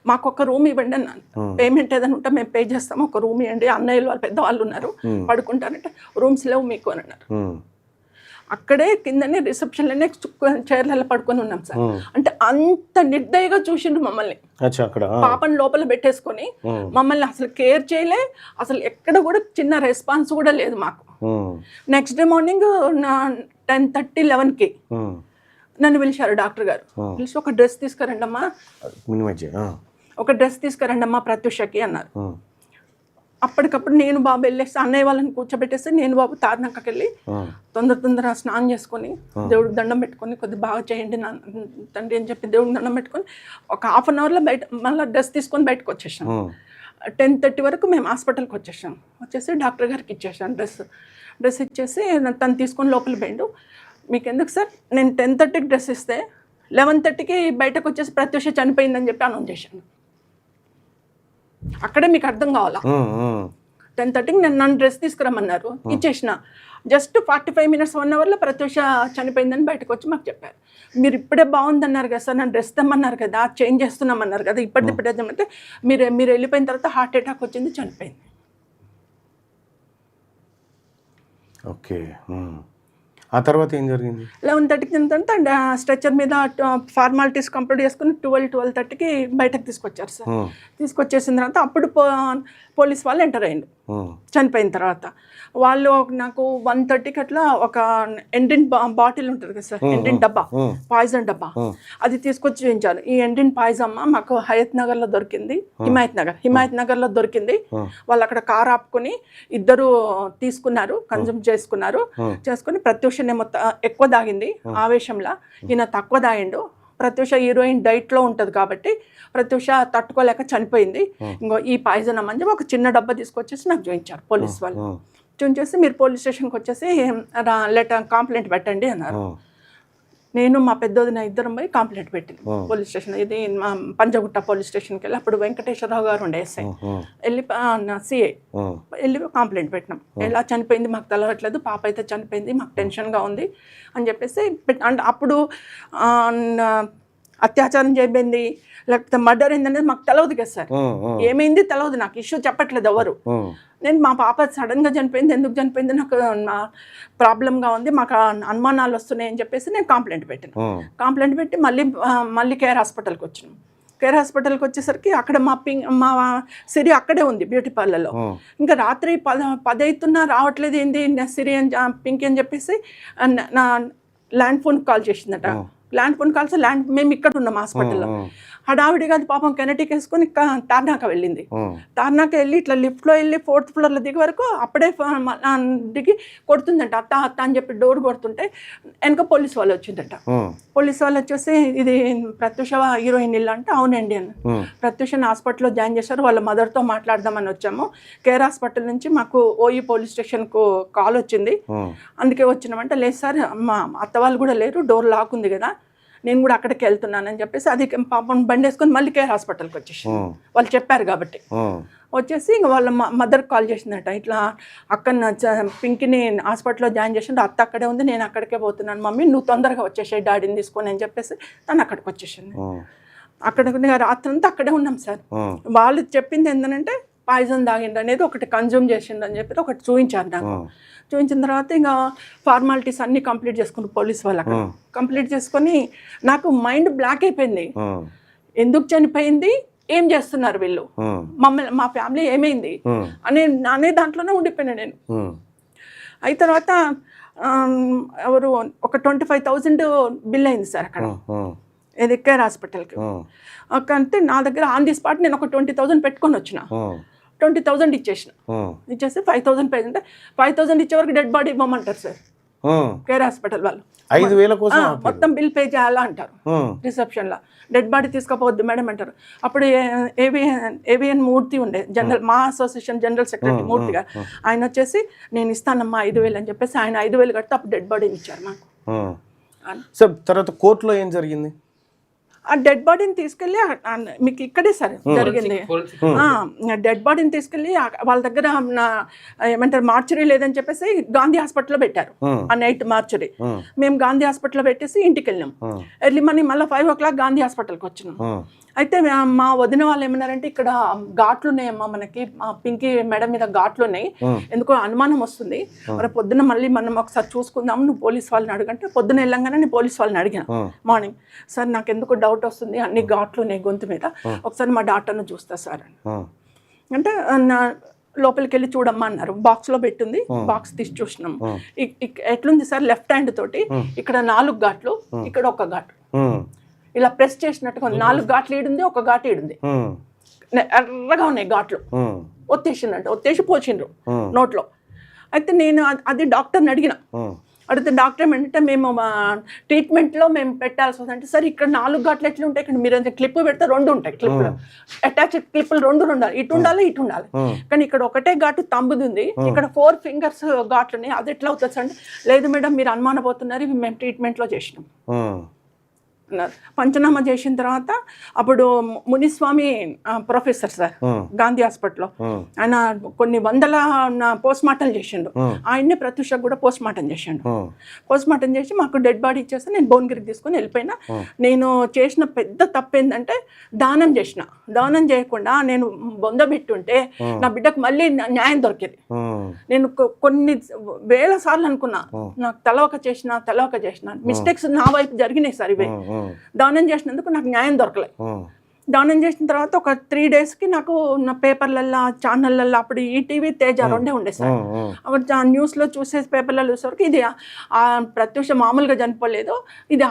[SPEAKER 3] మాకు ఒక రూమ్ ఇవ్వండి అన్నాను, పేమెంట్ ఏదైనా ఉంటే మేము పే చేస్తాము, ఒక రూమ్ ఇవ్వండి, అన్నయ్యలు వాళ్ళు పెద్దవాళ్ళు ఉన్నారు పడుకుంటారంటే, రూమ్స్ లేవు మీకు అని అన్నారు. అక్కడే కిందనే రిసెప్షన్లోనే చైర్లలో పడుకొని ఉన్నాం సార్. అంటే అంత నిర్దయగా చూసిండు మమ్మల్ని, పాపని లోపల పెట్టేసుకొని మమ్మల్ని అసలు కేర్ చేయలే, అసలు ఎక్కడ కూడా చిన్న రెస్పాన్స్ కూడా లేదు మాకు. నెక్స్ట్ డే మార్నింగ్ 10:30, 11కి నన్ను పిలిచారు డాక్టర్ గారు. పిలిచి ఒక డ్రెస్ తీసుకురండమ్మా ప్రత్యూషకి అన్నారు. అప్పటికప్పుడు నేను బాబు వెళ్ళేసి అన్నయ్య వాళ్ళని కూర్చోబెట్టేసి నేను బాబు తార్నాకకి వెళ్ళి తొందర స్నానం చేసుకొని దేవుడికి దండం పెట్టుకొని, కొద్దిగా బాగా చేయండి నా తండ్రి అని చెప్పి దేవుడికి దండం పెట్టుకొని ఒక 1/2 hourలో బయట మళ్ళీ డ్రెస్ తీసుకొని బయటకు వచ్చేసాం. 10:30 వరకు మేము హాస్పిటల్కి వచ్చేసి డాక్టర్ గారికి ఇచ్చేసాను డ్రెస్ ఇచ్చేసి తను తీసుకొని లోపల పోయిండు. మీకు ఎందుకు సార్, నేను 10:30కి డ్రెస్ ఇస్తే 11:30కి బయటకు వచ్చేసి ప్రత్యూష చనిపోయిందని చెప్పి అనౌన్స్ చేశాను. అక్కడే మీకు అర్థం కావాలా. 10:30కి నన్ను డ్రెస్ తీసుకురమ్మన్నారు, ఇచ్చేసిన. జస్ట్ 45 minutes 1 hourలో ప్రత్యూష చనిపోయిందని బయటకు వచ్చి మాకు చెప్పారు. మీరు ఇప్పుడే బాగుందన్నారు కదా సార్, నన్ను డ్రెస్ తెమ్మన్నారు కదా, చేంజ్ చేస్తున్నామన్నారు కదా, ఇప్పుడే తెమ్మంటే మీరు వెళ్ళిపోయిన తర్వాత హార్ట్ అటాక్ వచ్చింది, చనిపోయింది.
[SPEAKER 1] ఓకే. ఆ తర్వాత ఏం జరిగింది?
[SPEAKER 3] 11:30కి ఏంటంటే స్ట్రెచర్ మీద ఫార్మాలిటీస్ కంప్లీట్ చేసుకుని 12:30కి బయటకు తీసుకొచ్చారు సార్. తీసుకొచ్చేసిన తర్వాత అప్పుడు పోలీస్ వాళ్ళు ఎంటర్ అయ్యిండు చనిపోయిన తర్వాత. వాళ్ళు నాకు 1:30కి అట్లా ఒక ఎండిన్ బాటిల్ ఉంటుంది కదా సార్, ఎండిన్ డబ్బా, పాయిజన్ డబ్బా, అది తీసుకొచ్చి చూపించారు. ఈ ఎండిన్ పాయిజన్ మాకు హయత్ నగర్లో దొరికింది, హిమాయత్ నగర్లో దొరికింది. వాళ్ళు అక్కడ కార్ ఆపుకొని ఇద్దరు తీసుకున్నారు, కన్జ్యూమ్ చేసుకుని ప్రత్యూషనేమో ఎక్కువ తాగింది ఆవేశంలో, ఈయన తక్కువ తాగిండు. ప్రత్యూష హీరోయిన్ డైట్లో ఉంటుంది కాబట్టి ప్రత్యూష తట్టుకోలేక చనిపోయింది. ఇంకో ఈ పాయిజన్ అమ్మని చెప్పి ఒక చిన్న డబ్బా తీసుకొచ్చేసి నాకు చూపించారు పోలీస్ వాళ్ళు. చూపించేసి మీరు పోలీస్ స్టేషన్కి వచ్చేసి కంప్లైంట్ పెట్టండి అన్నారు. నేను మా పెద్దోదిన ఇద్దరం పోయి కంప్లైంట్ పెట్టింది పోలీస్ స్టేషన్. ఇది మా పంజగుట్ట పోలీస్ స్టేషన్కి వెళ్ళి, అప్పుడు వెంకటేశ్వరరావు గారు ఉండే ఎస్ఐ, వెళ్ళి సిఐ వెళ్ళి కంప్లైంట్ పెట్టినాం. ఎలా చనిపోయింది మాకు తెలవట్లేదు, పాప అయితే చనిపోయింది, మాకు టెన్షన్గా ఉంది అని చెప్పేసి అప్పుడు అత్యాచారం చేయబడింది లేకపోతే మర్డర్ అయింది మాకు తెలియదు కదా సార్. ఏమైంది తెలియదు, నాకు ఇష్యూ చెప్పట్లేదు ఎవరు. నేను మా పాప సడన్గా చనిపోయింది, ఎందుకు చనిపోయింది నాకు ప్రాబ్లంగా ఉంది, మాకు అనుమానాలు వస్తున్నాయి అని చెప్పేసి నేను కంప్లైంట్ పెట్టాను. కంప్లైంట్ పెట్టి మళ్ళీ కేర్ హాస్పిటల్కి వచ్చినాం. కేర్ హాస్పిటల్కి వచ్చేసరికి అక్కడ మా సిరి అక్కడే ఉంది బ్యూటీ పార్లర్లో. ఇంకా రాత్రి 10 అవుతున్నా రావట్లేదు, ఏంది సిరి అని పింకీ అని చెప్పేసి నా ల్యాండ్ ఫోన్ కాల్ చేసిందట. మేము ఇక్కడ ఉన్నాం హాస్పిటల్లో. హడావిడిగా అది పాపం కెనటిక్ వేసుకొని తార్నాక వెళ్ళింది. తార్నాక వెళ్ళి ఇట్లా లిఫ్ట్లో వెళ్ళి 4th ఫ్లోర్లో దిగే వరకు అప్పుడే దిగి కొడుతుందంట, అత్త అత్త అని చెప్పి డోర్ కొడుతుంటే వెనక పోలీస్ వాళ్ళు వచ్చిందట. పోలీస్ వాళ్ళు వచ్చేసి ఇది ప్రత్యూష హీరోయిన్ ఇల్లు అంటే అవునండి అని. ప్రత్యూషని హాస్పిటల్లో జాయిన్ చేశారు, వాళ్ళ మదర్తో మాట్లాడదామని వచ్చాము. కేర్ హాస్పిటల్ నుంచి మాకు ఓయి పోలీస్ స్టేషన్కు కాల్ వచ్చింది, అందుకే వచ్చినామంటే లేదు సార్ మా అత్త వాళ్ళు కూడా లేరు, డోర్ లాక్ ఉంది కదా, నేను కూడా అక్కడికి వెళ్తున్నానని చెప్పేసి అది పాపం బండి వేసుకొని మళ్ళీ కేర్ హాస్పిటల్కి వచ్చేసి వాళ్ళు చెప్పారు కాబట్టి వచ్చేసి ఇంక వాళ్ళ మదర్కి కాల్ చేసిందట, ఇట్లా అక్కడ పింకిని హాస్పిటల్లో జాయిన్ చేసిండు, అత్త అక్కడే ఉంది, నేను అక్కడికే పోతున్నాను మమ్మీ, నువ్వు తొందరగా వచ్చేసాయి డాడీని తీసుకొని అని చెప్పేసి తను అక్కడికి వచ్చేసింది. అక్కడ రాత్రి అంతా అక్కడే ఉన్నాం సార్. వాళ్ళు చెప్పింది ఏంటంటే పాయిజన్ తాగిండు అనేది ఒకటి కన్జ్యూమ్ చేసిండు అని చెప్పి ఒకటి చూపించారు నాకు. చూపించిన తర్వాత ఇంకా ఫార్మాలిటీస్ అన్నీ కంప్లీట్ చేసుకుని పోలీస్ వాళ్ళు అక్కడ కంప్లీట్ చేసుకొని నాకు మైండ్ బ్లాక్ అయిపోయింది. ఎందుకు చనిపోయింది, ఏం చేస్తున్నారు వీళ్ళు, మా ఫ్యామిలీ ఏమైంది అనే దాంట్లోనే ఉండిపోయినా నేను. అయిన తర్వాత ఎవరు ఒక 25,000 బిల్ అయింది సార్ అక్కడ ఇది కేర్ హాస్పిటల్కి. అంటే నా దగ్గర ఆన్ ది స్పాట్ నేను ఒక 20,000 పెట్టుకొని వచ్చిన. 20,000 ఇచ్చేసి 5,000 పే అంటే 5,000 ఇచ్చే వరకు డెడ్ బాడీ ఇవ్వమంటారు సార్ కేర్ హాస్పిటల్ వాళ్ళు.
[SPEAKER 1] 5,000 కోసం
[SPEAKER 3] మొత్తం బిల్ పే చేయాలా అంటారు రిసెప్షన్లో. డెడ్ బాడీ తీసుకోపోవద్దు మేడం అంటారు. అప్పుడు ఏవిఎన్ మూర్తి ఉండే జనరల్, మా అసోసియేషన్ జనరల్ సెక్రటరీ మూర్తి గారు, ఆయన వచ్చేసి నేను ఇస్తానమ్మా 5,000 అని చెప్పేసి ఆయన 5,000 కడితే అప్పుడు డెడ్ బాడీని ఇచ్చారు మాకు.
[SPEAKER 1] సార్ తర్వాత కోర్టులో ఏం జరిగింది?
[SPEAKER 3] ఆ డెడ్ బాడీని తీసుకెళ్ళి మీకు ఇక్కడే సార్ జరిగింది. డెడ్ బాడీని తీసుకెళ్ళి వాళ్ళ దగ్గర ఏమంటారు మార్చురీ లేదని చెప్పేసి గాంధీ హాస్పిటల్లో పెట్టారు. ఆ నైట్ మార్చురీ మేము గాంధీ హాస్పిటల్లో పెట్టేసి ఇంటికి వెళ్ళాం. ఎర్లీ మార్నింగ్ మళ్ళీ 5 o'clock గాంధీ హాస్పిటల్కి వచ్చినాం. అయితే మా వదిన వాళ్ళు ఏమన్నారంటే ఇక్కడ ఘాట్లు ఉన్నాయమ్మా, మనకి పింకీ మెడ మీద ఘాట్లు ఉన్నాయి, ఎందుకో అనుమానం వస్తుంది, మరి పొద్దున్న మళ్ళీ మనం ఒకసారి చూసుకుందాం, నువ్వు పోలీస్ వాళ్ళని అడగంటే పొద్దున్న వెళ్ళంగానే నేను పోలీస్ వాళ్ళని అడిగాను మార్నింగ్, సార్ నాకు ఎందుకు డౌట్ వస్తుంది, అన్ని ఘాట్లు ఉన్నాయి గొంతు మీద, ఒకసారి మా డాక్టర్ను చూస్తా సార్ అని అంటే లోపలికి వెళ్ళి చూడమ్మా అన్నారు. బాక్స్లో పెట్టింది, బాక్స్ తీసి చూసినాం. ఎట్లుంది సార్, లెఫ్ట్ హ్యాండ్ తోటి ఇక్కడ 4 ఘాట్లు, ఇక్కడ 1 ఘాటు, ఇలా ప్రెస్ చేసినట్టుగా 4 ఘాట్లు ఈడుంది, 1 ఘాటు ఈడుంది, ఎర్రగా ఉన్నాయి ఘాట్లు. ఒత్తేసి పోచిండ్రు నోట్లో. అయితే నేను అది డాక్టర్ని అడిగితే డాక్టర్ ఏమంటే మేము ట్రీట్మెంట్లో మేము పెట్టాల్సి వస్తుంది అంటే, సరే ఇక్కడ 4 ఘాట్లు ఎట్లా ఉంటాయి, ఇక్కడ మీరు క్లిప్ పెడితే 2 ఉంటాయి, క్లిప్లు అటాచ్డ్ క్లిప్లు 2 ఉండాలి, ఇటు ఉండాలి ఇటు ఉండాలి, కానీ ఇక్కడ ఒకటే ఘాటు తంబుది, ఇక్కడ 4 fingers ఘాట్లు ఉన్నాయి, అది ఎట్లా అవుతుంది అంటే, లేదు మేడం మీరు అనుమానపోతున్నారు, ఇవి మేము ట్రీట్మెంట్లో చేసినాం. అన్నారు. పంచనామా చేసిన తర్వాత అప్పుడు మునిస్వామి ప్రొఫెసర్ సార్ గాంధీ హాస్పిటల్లో ఆయన కొన్ని వందల పోస్ట్ మార్టం చేసిండు. ఆయన్ని ప్రత్యూషకు కూడా పోస్ట్ మార్టం చేసిండు. పోస్ట్ మార్టం చేసి మాకు డెడ్ బాడీ ఇచ్చేస్తే నేను భువనగిరికి తీసుకొని వెళ్ళిపోయినా. నేను చేసిన పెద్ద తప్పు ఏంటంటే దానం చేసిన. దానం చేయకుండా నేను బొందబెట్టుంటే నా బిడ్డకు మళ్ళీ న్యాయం దొరికేది. నేను కొన్ని వేల సార్లు అనుకున్నా నాకు తెలవక చేసిన మిస్టేక్స్ నా వైపు జరిగినాయి సార్. ఇవే దానం చేసినందుకు నాకు న్యాయం దొరకలే. దానం చేసిన తర్వాత ఒక 3 daysకి నాకు నా పేపర్లల్లో ఛానళ్ళల్లో అప్పుడు ఈటీవీ తేజ రెండే ఉండే సార్. అప్పుడు న్యూస్లో చూసే పేపర్లలో చూసేవరకు ఇది ప్రత్యూష మామూలుగా చనిపోలేదు, ఇది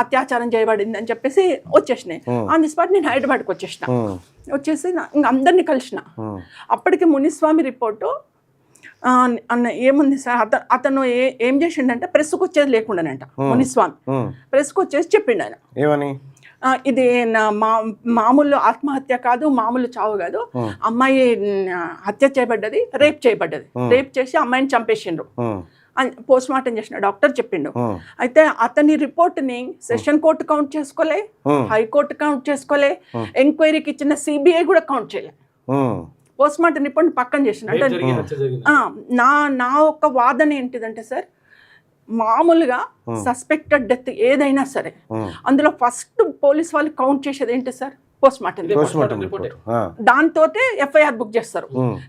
[SPEAKER 3] అత్యాచారం చేయబడింది అని చెప్పేసి వచ్చేసినాయి. ఆన్ ది స్పాట్ నేను హైదరాబాద్కి వచ్చేసి ఇంకా అందరినీ కలిసిన. అప్పటికి మునిస్వామి రిపోర్టు అన్న ఏముంది సార్, అతను ఏం చేసిండంటే ప్రెస్కు వచ్చేది లేకుండానంట. మునిస్వామి ప్రెస్కు వచ్చేసి చెప్పిండు ఆయన
[SPEAKER 1] ఏమని,
[SPEAKER 3] ఇది మామూలు ఆత్మహత్య కాదు, మామూలు చావు కాదు, అమ్మాయి హత్య చేయబడ్డది, రేప్ చేయబడ్డది, రేప్ చేసి అమ్మాయిని చంపేసిండ్రు పోస్ట్ మార్టం చేసిన డాక్టర్ చెప్పిండు. అయితే అతని రిపోర్ట్ని సెషన్ కోర్టు కౌంట్ చేసుకోలే, హైకోర్టు కౌంట్ చేసుకోలే, ఎంక్వైరీకి ఇచ్చిన సిబిఐ కూడా కౌంట్ చేయలే. పోస్ట్ మార్టం రిపోర్ట్ పక్కన చేసిన. అంటే నా ఒక్క వాదన ఏంటిదంటే సార్, మామూలుగా సస్పెక్టెడ్ డెత్ ఏదైనా సరే అందులో ఫస్ట్ పోలీస్ వాళ్ళు కౌంట్ చేసేది ఏంటి సార్, పోస్ట్ మార్టం రిపోర్ట్. దాంతో ఎఫ్ఐఆర్ బుక్ చేస్తారు.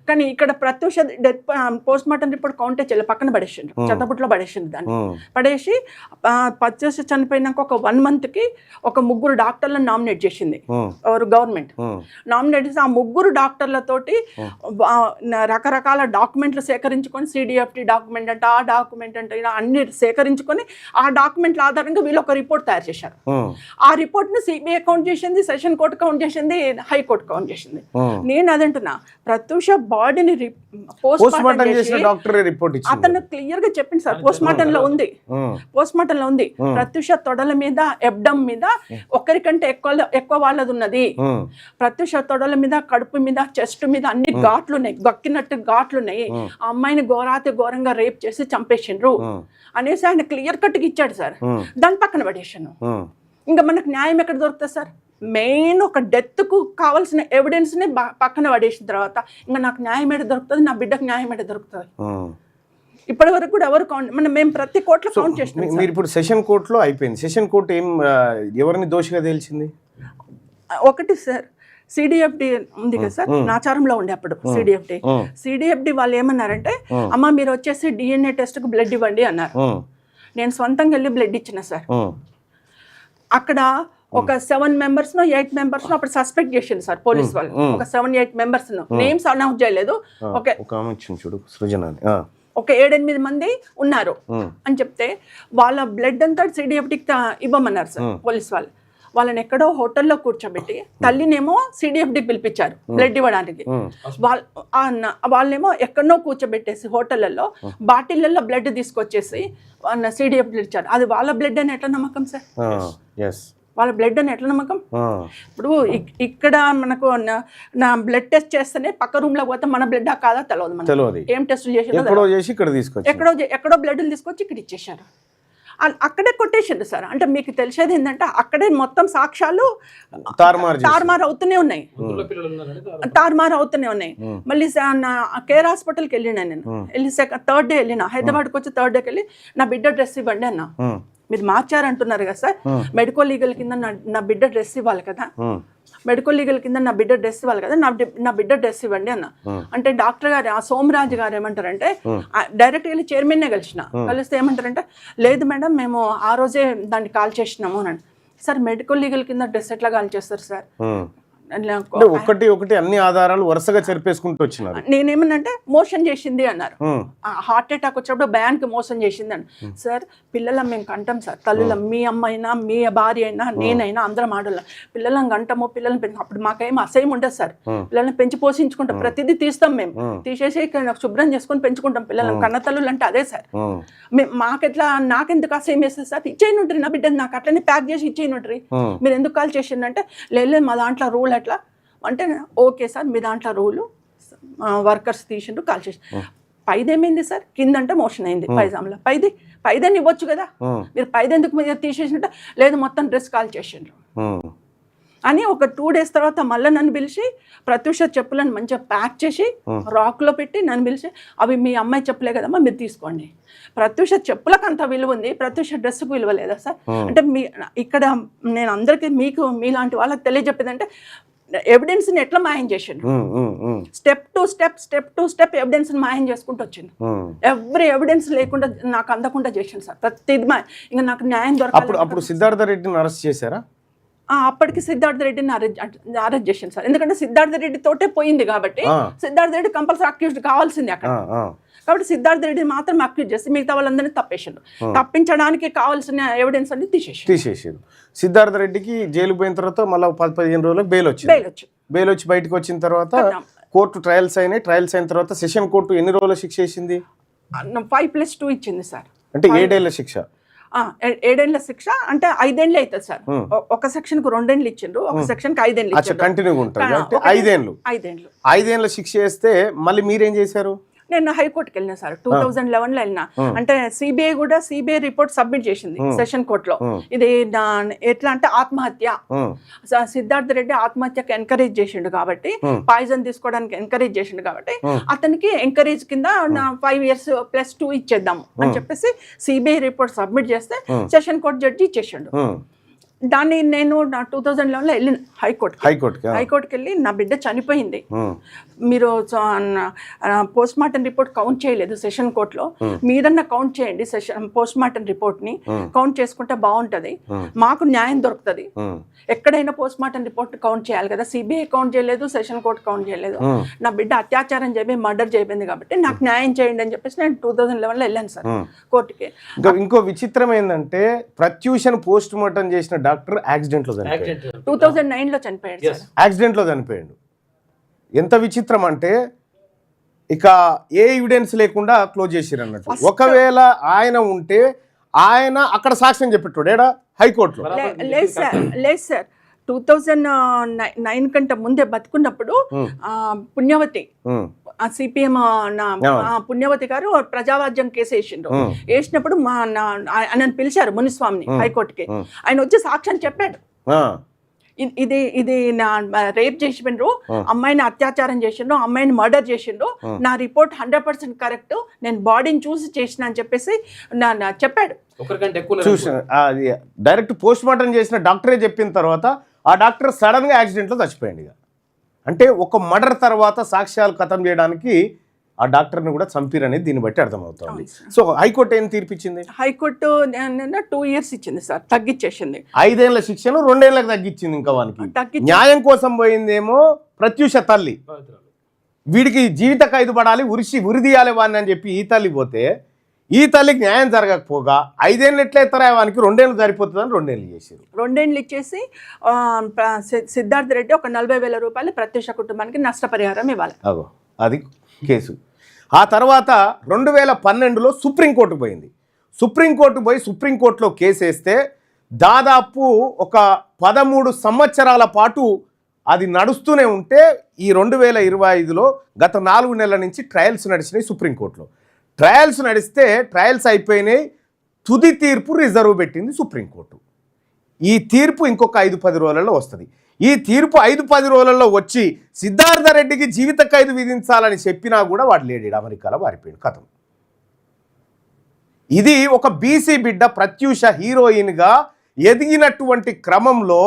[SPEAKER 3] కానీ ఇక్కడ Pratyusha death post mortem report కౌంటే చేయలేదు, పక్కన పడేసిండు, చెత్తబుట్లో పడేసిండు. దాన్ని పడేసి ప్రత్యూష చనిపోయినాక ఒక 1 monthకి ఒక 3 డాక్టర్లను నామినేట్ చేసింది గవర్నమెంట్. నామినేట్ చేసి ఆ 3 డాక్టర్లతోటి రకరకాల డాక్యుమెంట్లు సేకరించుకొని, సిడిఎఫ్టి డాక్యుమెంట్ అంటే ఆ డాక్యుమెంట్ అంటే ఇలా అన్ని సేకరించుకొని ఆ డాక్యుమెంట్ల ఆధారంగా వీళ్ళు ఒక రిపోర్ట్ తయారు చేశారు. ఆ రిపోర్ట్ను సిబిఐ కౌంట్ చేసింది, సెషన్ కోర్టు కౌంట్ చేసింది, హైకోర్టు కౌంట్ చేసింది. నేను అదంటున్నా, ప్రత్యూష బాడీని పోస్ట్ మార్టం చేసి అతను క్లియర్ గా చెప్పింది సార్, పోస్ట్ మార్టం లో ఉంది ప్రత్యూష తొడల మీద, ఎబ్డమ్ మీద ఒకరికంటే ఎక్కువ వాళ్ళది ఉన్నది. ప్రత్యూష తొడల మీద, కడుపు మీద, చెస్ట్ మీద అన్ని ఘాట్లు ఉన్నాయి, గక్కినట్టు ఘాట్లు ఉన్నాయి. ఆ అమ్మాయిని ఘోరంగా రేప్ చేసి చంపేసిండ్రు అనేసి ఆయన క్లియర్ కట్గా ఇచ్చాడు సార్. దాని పక్కన పడేసాను. ఇంకా మనకు న్యాయం ఎక్కడ దొరుకుతుంది సార్? మెయిన్ ఒక డెత్కు కావాల్సిన ఎవిడెన్స్ని పక్కన పడేసిన తర్వాత ఇంకా నాకు న్యాయం ఎక్కడ దొరుకుతుంది, నా బిడ్డకు న్యాయం ఎక్కడ దొరుకుతుంది? ఇప్పటి వరకు కూడా ఎవరు మేము ప్రతి కోర్టులో కౌంట్ చేసినాం.
[SPEAKER 1] మీరు ఇప్పుడు సెషన్ కోర్టులో అయిపోయింది. సెషన్ కోర్టు ఎవరిని దోషిగా తేల్చింది?
[SPEAKER 3] ఒకటి సార్, సిడిఎఫ్డి ఉంది కదా సార్, నాచారంలో ఉండే అప్పుడు సిడిఎఫ్డి వాళ్ళు ఏమన్నారంటే, అమ్మ మీరు వచ్చేసి DNA టెస్ట్కి బ్లడ్ ఇవ్వండి అన్నారు. నేను సొంతంగా వెళ్ళి బ్లడ్ ఇచ్చిన సార్. అక్కడ ఒక 7 members 8 members అప్పుడు సస్పెక్ట్ చేసింది సార్ పోలీస్ వాళ్ళు. ఒక 7-8 members నేమ్స్ అనౌన్స్ చేయలేదు. ఒక 7-8 మంది ఉన్నారు అని చెప్తే వాళ్ళ బ్లడ్ అంతా సిడిఎఫ్డికి ఇవ్వమన్నారు సార్ పోలీస్ వాళ్ళు. వాళ్ళని ఎక్కడో హోటల్లో కూర్చోబెట్టి తల్లినేమో సిడిఎఫ్డికి పిలిపించారు బ్లడ్ ఇవ్వడానికి. వాళ్ళేమో ఎక్కడనో కూర్చోబెట్టేసి హోటళ్లలో బాటిళ్లలో బ్లడ్ తీసుకొచ్చేసి సిడిఎఫ్డి ఇచ్చారు. అది వాళ్ళ బ్లడ్ అని ఎట్లా నమ్మకం సార్? వాళ్ళ బ్లడ్ అని ఎట్లా నమ్మకం? ఇప్పుడు ఇక్కడ మనకు నా బ్లడ్ టెస్ట్ చేస్తేనే పక్క రూమ్ లో పోతే మన బ్లడ్ కాదా తెలియదు. మనం ఏం టెస్ట్ చేసి ఎక్కడో బ్లడ్ తీసుకొచ్చి ఇక్కడ ఇచ్చేసారు. అక్కడే కొట్టేసారు సార్. అంటే మీకు తెలిసేది ఏంటంటే అక్కడే మొత్తం సాక్ష్యాలు తారుమారు అవుతూనే ఉన్నాయి. మళ్ళీ కేర్ హాస్పిటల్కి వెళ్ళినా నేను. వెళ్ళి 3rd day వెళ్ళినా, హైదరాబాద్కి వచ్చి 3rd dayకి వెళ్ళి నా బిడ్డ డ్రెస్ ఇవ్వండి అన్న. మీరు మార్చారంటున్నారు కదా సార్, మెడికల్ లీగల్ కింద నా బిడ్డ డ్రెస్ ఇవ్వాలి కదా, మెడికల్ లీగల్ కింద నా బిడ్డ డ్రెస్ ఇవ్వాలి కదా, నా బిడ్డ డ్రెస్ ఇవ్వండి అన్న. అంటే డాక్టర్ గారు, ఆ సోమరాజు గారు ఏమంటారంటే, డైరెక్ట్ వెళ్ళి చైర్మన్నే కలిస్తే ఏమంటారంటే, లేదు మేడం మేము ఆ రోజే దాన్ని కాల్ చేసినాము అని. సార్ మెడికల్ లీగల్ కింద డ్రెస్ ఎట్లా కాల్ చేస్తారు సార్?
[SPEAKER 1] ఒకటి అన్ని ఆధారాలు వరుసగా చెరిపేసుకుంటూ వచ్చినారు.
[SPEAKER 3] నేనేమన్నంటే మోషన్ చేసింది అన్నారు. హార్ట్ అటాక్ వచ్చినప్పుడు భయానికి మోసం చేసింది అని. సార్ పిల్లలం మేము కంటాం సార్, తల్లులం, మీ అమ్మ అయినా మీ భార్య అయినా నేనైనా అందరం ఆడోళ్ళం. పిల్లలను కంటాము, పిల్లల్ని పెంచు. అప్పుడు మాకేం అసహ్యం ఉండదు సార్. పిల్లల్ని పెంచి పోషించుకుంటాం, ప్రతిదీ తీస్తాం మేము, తీసేసి శుభ్రం చేసుకొని పెంచుకుంటాం పిల్లలను. కన్న తల్లులు అంటే అదే సార్. మాకెట్లా, నాకెందుకు అసహ్యం వేస్తుంది సార్? ఇచ్చేయను ఉంటుంది నా బిడ్డ, నాకు అట్లనే ప్యాక్ చేసి ఇచ్చేయను ఉంటుంది. మీరు ఎందుకు కాల్ చేసిందంటే, లేదు మా దాంట్లో రూల్ అట్లా అంటే, ఓకే సార్ మీ దాంట్లో రూలు, వర్కర్స్ తీసిండ్రు కాల్ చేసి. పైదేమైంది సార్, కిందంటే మోషన్ అయింది పైజామ్లో, పైదని ఇవ్వచ్చు కదా, మీరు పైదెందుకు మీద తీసేసినట్టు, లేదు మొత్తం డ్రెస్ కాల్ చేసిండ్రు అని. ఒక 2 days తర్వాత మళ్ళీ నన్ను పిలిచి ప్రత్యూష చెప్పులను మంచిగా ప్యాక్ చేసి రాక్లో పెట్టి నన్ను పిలిచి, అవి మీ అమ్మాయి చెప్పులే కదమ్మా మీరు తీసుకోండి. ప్రత్యూష చెప్పులకు అంత విలువ ఉంది, ప్రత్యూష డ్రెస్కు విలువ లేదా సార్? అంటే ఇక్కడ నేను అందరికీ మీలాంటి వాళ్ళకి తెలియజెప్పేదంటే ఎవిడెన్స్ని ఎట్లా మాయం చేసిండు, స్టెప్ టు స్టెప్ ఎవిడెన్స్ని మాయం చేసుకుంటూ వచ్చింది. ఎవ్రీ ఎవిడెన్స్ లేకుండా నాకు అందకుండా చేసిండు సార్ ప్రతిది. ఇంకా నాకు న్యాయం దొరకదు.
[SPEAKER 1] అప్పుడు సిద్ధార్థ రెడ్డిని అరెస్ట్ చేశారా?
[SPEAKER 3] అప్పటికి సిద్ధార్థ రెడ్డిని అరెస్ట్ చేసింది సార్. ఎందుకంటే సిద్ధార్థ రెడ్డి తోటే పోయింది కాబట్టి సిద్ధార్థ రెడ్డి కంపల్సరీ అక్యూజ్డ్ కావాల్సింది అక్కడ. కాబట్టి సిద్ధార్థ రెడ్డిని మాత్రం అక్యూజ్ చేసి మిగతా వాళ్ళందరినీ తప్పేసారు. తప్పించడానికి కావాల్సిన ఎవిడెన్స్ అన్ని తీసేసారు.
[SPEAKER 1] సిద్ధార్థ రెడ్డికి జైలు పోయిన తర్వాత మళ్ళీ 10-15 రోజులకు బెయిల్ వచ్చి బయటకు వచ్చిన తర్వాత కోర్టు ట్రయల్స్ అయిన తర్వాత సెషన్ కోర్టు ఎన్ని రోజుల శిక్ష వేసింది?
[SPEAKER 3] 5+2 ఇచ్చింది సార్.
[SPEAKER 1] అంటే 7 ఏళ్ల శిక్ష.
[SPEAKER 3] 7 ఏళ్ల శిక్ష అంటే 5 ఏళ్ళు అవుతుంది సార్. ఒక సెక్షన్ కు 2 ఏళ్ళు ఇచ్చిండ్రు, ఒక సెక్షన్ కి 5 ఏళ్ళు ఇచ్చిండ్రు.
[SPEAKER 1] కంటిన్యూ ఉంటుంది అంటే 5 ఏళ్ళ శిక్ష వేస్తే మళ్ళీ మీరేం చేశారు?
[SPEAKER 3] నేను హైకోర్టుకి వెళ్ళినా సార్ 2011లో వెళ్ళినా. అంటే సిబిఐ రిపోర్ట్ సబ్మిట్ చేసింది సెషన్ కోర్టులో. ఇది ఎట్లా అంటే ఆత్మహత్య, సిద్ధార్థ రెడ్డి ఆత్మహత్యకి ఎంకరేజ్ చేసిండు కాబట్టి, పాయిజన్ తీసుకోవడానికి ఎంకరేజ్ చేసిండు కాబట్టి అతనికి ఎంకరేజ్ కింద 5 years +2 ఇచ్చేద్దాము అని చెప్పేసి సిబిఐ రిపోర్ట్ సబ్మిట్ చేస్తే సెషన్ కోర్టు జడ్జి ఇచ్చేసిండు. దాన్ని నేను 2011లో వెళ్ళిన హైకోర్టుకి వెళ్ళి, నా బిడ్డ చనిపోయింది, మీరు పోస్ట్ మార్టం రిపోర్ట్ కౌంట్ చేయలేదు సెషన్ కోర్టులో, మీరన్నా కౌంట్ చేయండి పోస్ట్ మార్టం రిపోర్ట్ని, కౌంట్ చేసుకుంటే బాగుంటుంది, మాకు న్యాయం దొరుకుతుంది. ఎక్కడైనా పోస్ట్ మార్టం రిపోర్ట్ కౌంట్ చేయాలి కదా, సిబిఐ కౌంట్ చేయలేదు, సెషన్ కోర్టు కౌంట్ చేయలేదు, నా బిడ్డ అత్యాచారం చేయి మర్డర్ చేయబడింది కాబట్టి నాకు న్యాయం చేయండి అని చెప్పేసి నేను 2011లో వెళ్ళాను సార్ కోర్టుకి.
[SPEAKER 1] ఇంకో విచిత్రం ఏంటంటే ప్రత్యూషను పోస్ట్ మార్టం చేసిన డాక్టర్ యాక్సిడెంట్ లో చనిపోయాడు.
[SPEAKER 3] 2009లో చనిపోయాడు.
[SPEAKER 1] యాక్సిడెంట్ లో చనిపోయాడు. ఎంత విచిత్రం అంటే ఇక ఏ ఎవిడెన్స్ లేకుండా క్లోజ్ చేసిరు అన్నట్టు. ఒకవేళ ఆయన ఉంటే ఆయన అక్కడ సాక్ష్యం చెప్పేటోడు ఏడా హైకోర్టులో.
[SPEAKER 3] లేదు సార్ 2009 కంటే ముందే బతుకున్నప్పుడు పుణ్యవతి సిపిఎం పుణ్యవతి గారు ప్రజావాజ్యం కేసు వేసినప్పుడు ఆయన పిలిచారు మునిస్వామిని హైకోర్టుకి. ఆయన వచ్చి సాక్ష్యం చెప్పాడు, ఇది రేప్ చేసిండ్రు, అమ్మాయిని అత్యాచారం చేసిండ్రు, అమ్మాయిని మర్డర్ చేసిండ్రు, నా రిపోర్ట్ 100% కరెక్ట్, నేను బాడీని చూసి చేసిన అని చెప్పేసి చెప్పాడు.
[SPEAKER 1] డైరెక్ట్ పోస్ట్ మార్టం చేసిన డాక్టరే చెప్పిన తర్వాత ఆ డాక్టర్ సడన్ గా యాక్సిడెంట్ లో చచ్చిపోయాడు. ఇక అంటే ఒక మర్డర్ తర్వాత సాక్ష్యాలు ఖతం చేయడానికి ఆ డాక్టర్ని కూడా చంపిరనేది దీన్ని బట్టి అర్థమవుతుంది. సో హైకోర్టు ఏం తీర్పిచ్చింది?
[SPEAKER 3] హైకోర్టు 2 years ఇచ్చింది సార్, తగ్గించేసింది.
[SPEAKER 1] 5 ఏళ్ల శిక్షను 2 ఏళ్ళకి తగ్గించింది. ఇంకా వానికి న్యాయం కోసం పోయిందేమో ప్రత్యూష తల్లి, వీడికి జీవిత ఖైదు పడాలి, ఉరిదీయాలి వాడిని అని చెప్పి ఈ తల్లి పోతే, ఈ తల్లికి న్యాయం జరగకపోగా 5 ఏళ్ళు ఎట్లయితారా వానికి 2 ఏళ్ళు సరిపోతుందని 2 ఏళ్ళు చేశారు.
[SPEAKER 3] 2 ఏళ్ళు ఇచ్చేసి సిద్ధార్థ రెడ్డి ఒక 40,000 రూపాయలు ప్రత్యూష కుటుంబానికి నష్టపరిహారం ఇవ్వాలి.
[SPEAKER 1] అది కేసు. ఆ తర్వాత 2012లో సుప్రీంకోర్టు పోయింది. సుప్రీంకోర్టులో కేసు వేస్తే దాదాపు ఒక 13 సంవత్సరాల పాటు అది నడుస్తూనే ఉంటే ఈ 2025లో గత 4 నెలల నుంచి ట్రయల్స్ నడిచినాయి సుప్రీంకోర్టులో. ట్రయల్స్ నడిస్తే ట్రయల్స్ అయిపోయినాయి, తుది తీర్పు రిజర్వ్ పెట్టింది సుప్రీంకోర్టు. ఈ తీర్పు ఇంకొక 5-10 రోజులలో వస్తుంది. ఈ తీర్పు 5-10 రోజులలో వచ్చి సిద్ధార్థ రెడ్డికి జీవిత ఖైదు విధించాలని చెప్పినా కూడా వాడు లేడీడు, అమెరికాలో వారిపోయాడు కథం. ఇది ఒక బీసీ బిడ్డ ప్రత్యూష హీరోయిన్గా ఎదిగినటువంటి క్రమంలో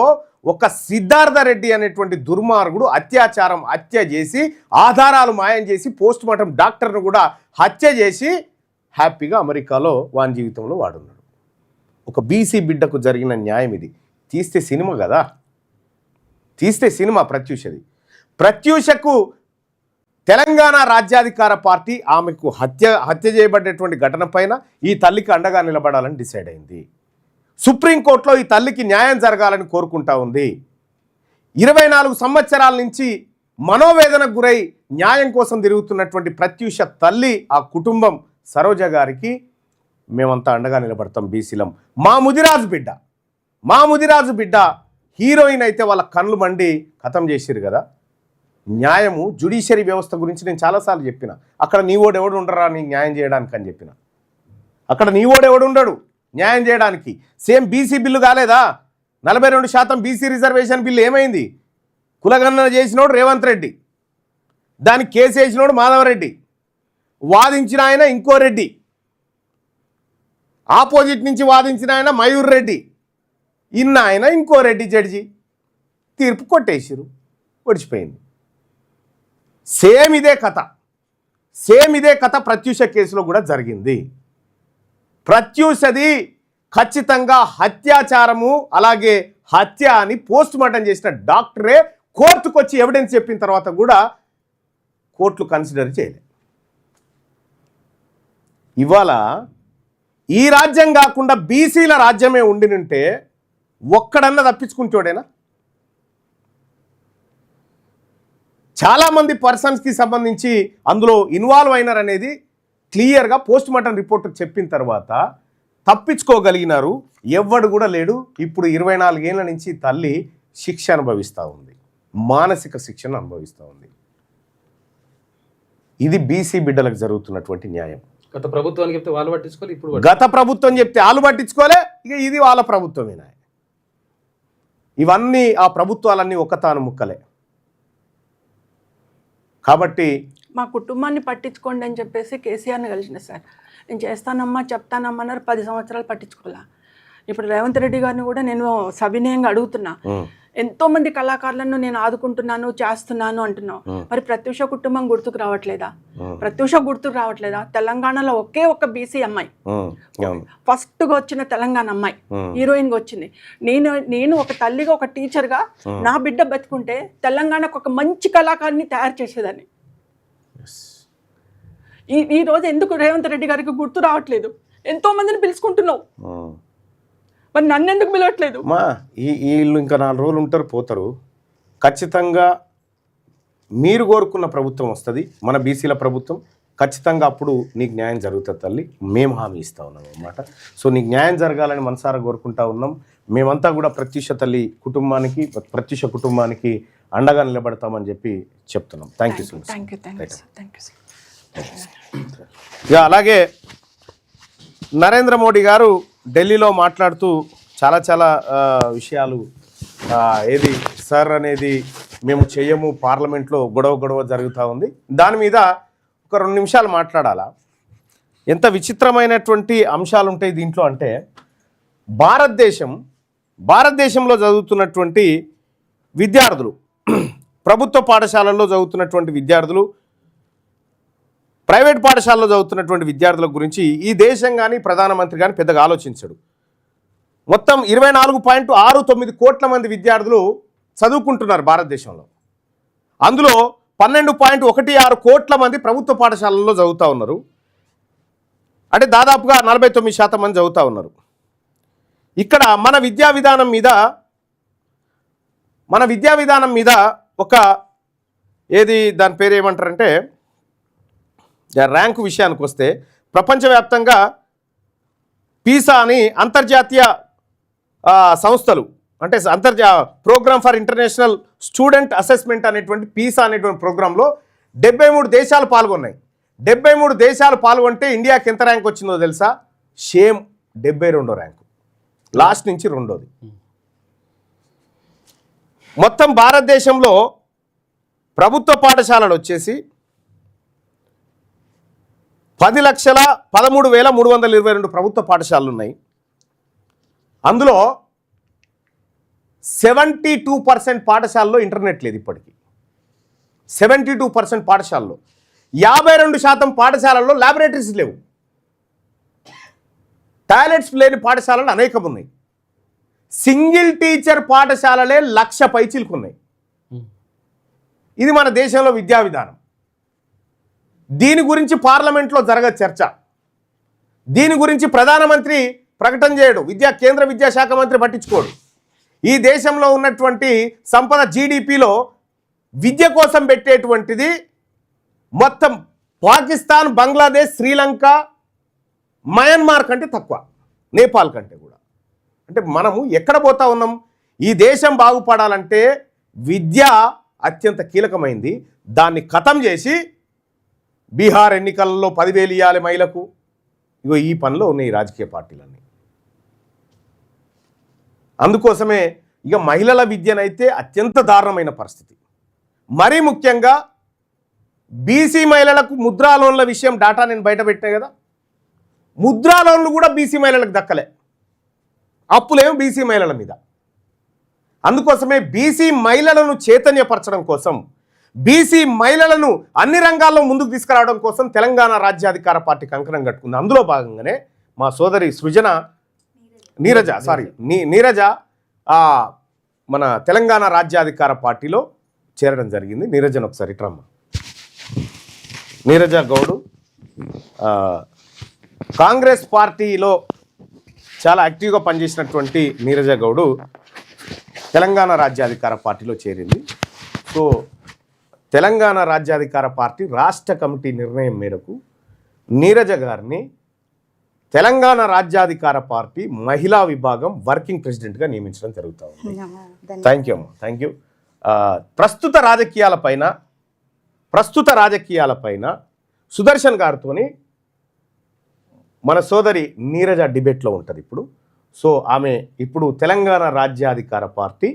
[SPEAKER 1] ఒక సిద్ధార్థ రెడ్డి అనేటువంటి దుర్మార్గుడు హత్య చేసి ఆధారాలు మాయం చేసి పోస్ట్ మార్టం డాక్టర్ను కూడా హత్య చేసి హ్యాపీగా అమెరికాలో వాని జీవితంలో వాడున్నాడు. ఒక బీసీ బిడ్డకు జరిగిన న్యాయం ఇది. తీస్తే సినిమా కదా, తీస్తే సినిమా ప్రత్యూషది. ప్రత్యూషకు తెలంగాణ రాజ్యాధికార పార్టీ ఆమెకు హత్య చేయబడ్డటువంటి ఘటన పైన ఈ తల్లికి అండగా నిలబడాలని డిసైడ్ అయింది. సుప్రీంకోర్టులో ఈ తల్లికి న్యాయం జరగాలని కోరుకుంటా ఉంది. 24 సంవత్సరాల నుంచి మనోవేదనకు గురై న్యాయం కోసం తిరుగుతున్నటువంటి ప్రత్యూష తల్లి, ఆ కుటుంబం, సరోజ గారికి మేమంతా అండగా నిలబడతాం బీసీలం. మా ముదిరాజు బిడ్డ హీరోయిన్ అయితే వాళ్ళ కళ్ళు మండి ఖతం చేసిరు కదా. న్యాయము జ్యుడిషియరీ వ్యవస్థ గురించి నేను చాలాసార్లు చెప్పిన. అక్కడ నీవోడు ఎవడు ఉండరా నీకు న్యాయం చేయడానికి అని చెప్పిన. అక్కడ నీవోడు ఎవడు ఉండడు న్యాయం చేయడానికి. సేమ్ బీసీ బిల్లు కాలేదా? 42% బీసీ రిజర్వేషన్ బిల్లు ఏమైంది? కులగణన చేసినోడు రేవంత్ రెడ్డి, దానికి కేసు వేసినోడు మాధవరెడ్డి, వాదించిన ఆయన ఇంకో రెడ్డి, ఆపోజిట్ నుంచి వాదించిన ఆయన మయూర్ రెడ్డి, ఇన్న ఆయన ఇంకో రెడ్డి జడ్జి. తీర్పు కొట్టేసిరు, ఒడిచిపోయింది. సేమ్ ఇదే కథ ప్రత్యూష కేసులో కూడా జరిగింది. ప్రత్యూషది ఖచ్చితంగా హత్యాచారము, అలాగే హత్య అని పోస్ట్ మార్టం చేసిన డాక్టరే కోర్టుకు వచ్చి ఎవిడెన్స్ చెప్పిన తర్వాత కూడా కోర్టులు కన్సిడర్ చేయలేదు. ఇవాళ ఈ రాజ్యం కాకుండా బీసీల రాజ్యమే ఉండినుంటే ఒక్కడన్నా తప్పించుకుంటాడేనా? చాలామంది పర్సన్స్కి సంబంధించి అందులో ఇన్వాల్వ్ అయినారు అనేది క్లియర్గా పోస్ట్ మార్టం రిపోర్ట్ చెప్పిన తర్వాత తప్పించుకోగలిగినారు. ఎవ్వడు కూడా లేడు. ఇప్పుడు 24 ఏళ్ల నుంచి తల్లి శిక్ష అనుభవిస్తూ ఉంది, మానసిక శిక్షను అనుభవిస్తూ ఉంది. ఇది బీసీ బిడ్డలకు జరుగుతున్నటువంటి న్యాయం.
[SPEAKER 2] గత ప్రభుత్వానికి చెప్తే వాళ్ళు పట్టించుకోవాలి, ఇప్పుడు
[SPEAKER 1] గత ప్రభుత్వం చెప్తే వాళ్ళు పట్టించుకోలే. ఇక ఇది వాళ్ళ ప్రభుత్వమేనా? ఇవన్నీ ఆ ప్రభుత్వాలన్నీ ఒక్కతాను ముక్కలే. కాబట్టి
[SPEAKER 3] మా కుటుంబాన్ని పట్టించుకోండి అని చెప్పేసి కేసీఆర్ని కలిసిన సార్. నేను చేస్తానమ్మా చెప్తానమ్మా అన్నారు, 10 సంవత్సరాలు పట్టించుకోలే. ఇప్పుడు రేవంత్ రెడ్డి గారిని కూడా నేను సవినయంగా అడుగుతున్నా, ఎంతోమంది కళాకారులను నేను ఆదుకుంటున్నాను చేస్తున్నాను అంటున్నావు, మరి ప్రత్యూష కుటుంబం గుర్తుకు రావట్లేదా? తెలంగాణలో ఒకే ఒక్క బీసీ అమ్మాయి, ఫస్ట్గా వచ్చిన తెలంగాణ అమ్మాయి హీరోయిన్గా వచ్చింది. నేను ఒక తల్లిగా, ఒక టీచర్గా నా బిడ్డ బతుకుంటే తెలంగాణకు ఒక మంచి కళాకారుని తయారు చేసేదాన్ని. ఈ రోజు ఎందుకు రేవంత్ రెడ్డి గారికి గుర్తు రావట్లేదు? ఎంతో మందిని పిలుచుకుంటున్నావు, మరి నన్ను ఎందుకు పిలవట్లేదు?
[SPEAKER 1] మా వీళ్ళు ఇంకా 4 రోజులు ఉంటారు, పోతారు. ఖచ్చితంగా మీరు కోరుకున్న ప్రభుత్వం వస్తుంది, మన బీసీల ప్రభుత్వం. ఖచ్చితంగా అప్పుడు నీకు న్యాయం జరుగుతుంది తల్లి, మేము హామీ ఇస్తూ ఉన్నాం అన్నమాట. సో నీకు న్యాయం జరగాలని మనసారా కోరుకుంటా ఉన్నాం. మేమంతా కూడా ప్రత్యూష తల్లి కుటుంబానికి, ప్రత్యూష కుటుంబానికి అండగా నిలబడతామని చెప్పి చెప్తున్నాం. Thank you so much. ఇక అలాగే నరేంద్ర మోడీ గారు ఢిల్లీలో మాట్లాడుతూ చాలా విషయాలు, ఏది సార్ అనేది మేము చెయ్యము, పార్లమెంట్లో గొడవ జరుగుతూ ఉంది, దాని మీద ఒక 2 నిమిషాలు మాట్లాడాలా. ఎంత విచిత్రమైనటువంటి అంశాలు ఉంటాయి దీంట్లో అంటే, భారతదేశంలో చదువుతున్నటువంటి విద్యార్థులు, ప్రభుత్వ పాఠశాలల్లో చదువుతున్నటువంటి విద్యార్థులు, ప్రైవేట్ పాఠశాలలో చదువుతున్నటువంటి విద్యార్థుల గురించి ఈ దేశం కానీ ప్రధానమంత్రి కానీ పెద్దగా ఆలోచించడు. మొత్తం 24.69 కోట్ల మంది విద్యార్థులు చదువుకుంటున్నారు భారతదేశంలో. అందులో 12.16 కోట్ల మంది ప్రభుత్వ పాఠశాలల్లో చదువుతూ ఉన్నారు. అంటే దాదాపుగా 49% మంది చదువుతూ ఉన్నారు. ఇక్కడ మన విద్యా విధానం మీద ఒక దాని పేరు ఏమంటారంటే, ర్యాంకు విషయానికి వస్తే ప్రపంచవ్యాప్తంగా పీసా అని అంతర్జాతీయ సంస్థలు, అంటే program for international student assessment అనేటువంటి పీసా అనేటువంటి ప్రోగ్రాంలో 73 దేశాలు పాల్గొన్నాయి. 73 దేశాలు పాల్గొంటే ఇండియాకి ఎంత ర్యాంక్ వచ్చిందో తెలుసా? సేమ్ 72వ ర్యాంకు, లాస్ట్ నుంచి 2వది. మొత్తం భారతదేశంలో ప్రభుత్వ పాఠశాలలు వచ్చేసి 10,13,322 ప్రభుత్వ పాఠశాలలు ఉన్నాయి. అందులో 72% పాఠశాలలో ఇంటర్నెట్ లేదు. ఇప్పటికీ 72% పాఠశాలలో, 52% పాఠశాలల్లో ల్యాబొరేటరీస్ లేవు. టాయిలెట్స్ లేని పాఠశాలలు అనేకం ఉన్నాయి. సింగిల్ టీచర్ పాఠశాలలే 1,00,000 పైచిలుకున్నాయి. ఇది మన దేశంలో విద్యా విధానం. దీని గురించి పార్లమెంట్లో జరగదు చర్చ. దీని గురించి ప్రధానమంత్రి ప్రకటన చేయడు, కేంద్ర విద్యాశాఖ మంత్రి పట్టించుకోడు. ఈ దేశంలో ఉన్నటువంటి సంపద జీడిపిలో విద్య కోసం పెట్టేటువంటిది మొత్తం పాకిస్తాన్, బంగ్లాదేశ్, శ్రీలంక, మయన్మార్ కంటే తక్కువ, నేపాల్ కంటే కూడా. అంటే మనము ఎక్కడ పోతా ఉన్నాం? ఈ దేశం బాగుపడాలంటే విద్య అత్యంత కీలకమైంది. దాన్ని ఖతం చేసి బీహార్ ఎన్నికలలో 10,000 ఇవ్వాలి మహిళకు. ఇగో ఈ పనిలో ఉన్నాయి రాజకీయ పార్టీలన్నీ. అందుకోసమే ఇక మహిళల విద్యనైతే అత్యంత దారుణమైన పరిస్థితి. మరీ ముఖ్యంగా బీసీ మహిళలకు ముద్రా లోన్ల విషయం డాటా నేను బయట పెట్టినా కదా, ముద్రా లోన్లు కూడా బీసీ మహిళలకు దక్కలే, అప్పులేమో బీసీ మహిళల మీద. అందుకోసమే బీసీ మహిళలను చైతన్యపరచడం కోసం, బీసీ మహిళలను అన్ని రంగాల్లో ముందుకు తీసుకురావడం కోసం తెలంగాణ రాజ్యాధికార పార్టీ కంకణం కట్టుకుంది. అందులో భాగంగానే మా సోదరి నీరజ మన తెలంగాణ రాజ్యాధికార పార్టీలో చేరడం జరిగింది. నీరజను ఒకసారి ఇట్రమ్మ. నీరజ గౌడు కాంగ్రెస్ పార్టీలో చాలా యాక్టివ్గా పనిచేసినటువంటి నీరజ గౌడు తెలంగాణ రాజ్యాధికార పార్టీలో చేరింది. సో తెలంగాణ రాజ్యాధికార పార్టీ రాష్ట్ర కమిటీ నిర్ణయం మేరకు నీరజ గారిని తెలంగాణ రాజ్యాధికార పార్టీ మహిళా విభాగం వర్కింగ్ ప్రెసిడెంట్గా నియమించడం జరుగుతూ ఉంది. థ్యాంక్ యూ అమ్మ, థ్యాంక్ యూ. ప్రస్తుత రాజకీయాలపైన సుదర్శన్ గారితో మన సోదరి నీరజ డిబేట్లో ఉంటుంది ఇప్పుడు. సో ఆమె ఇప్పుడు తెలంగాణ రాజ్యాధికార పార్టీ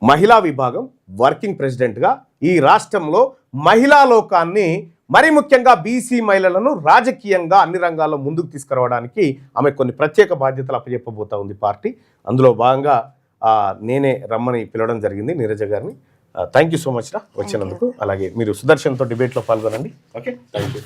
[SPEAKER 1] మహిళా విభాగం వర్కింగ్ ప్రెసిడెంట్గా ఈ రాష్ట్రంలో మహిళా లోకాన్ని, మరి ముఖ్యంగా బీసీ మహిళలను రాజకీయంగా అన్ని రంగాల్లో ముందుకు తీసుకురావడానికి ఆమె కొన్ని ప్రత్యేక బాధ్యతలు అప్పచెప్పబోతా ఉంది పార్టీ. అందులో భాగంగా నేనే రమ్మని పిలవడం జరిగింది నీరజ గారిని. థ్యాంక్ యూ సో మచ్ రా వచ్చినందుకు. అలాగే మీరు సుదర్శన్తో డిబేట్లో పాల్గొనండి. Okay, thank you.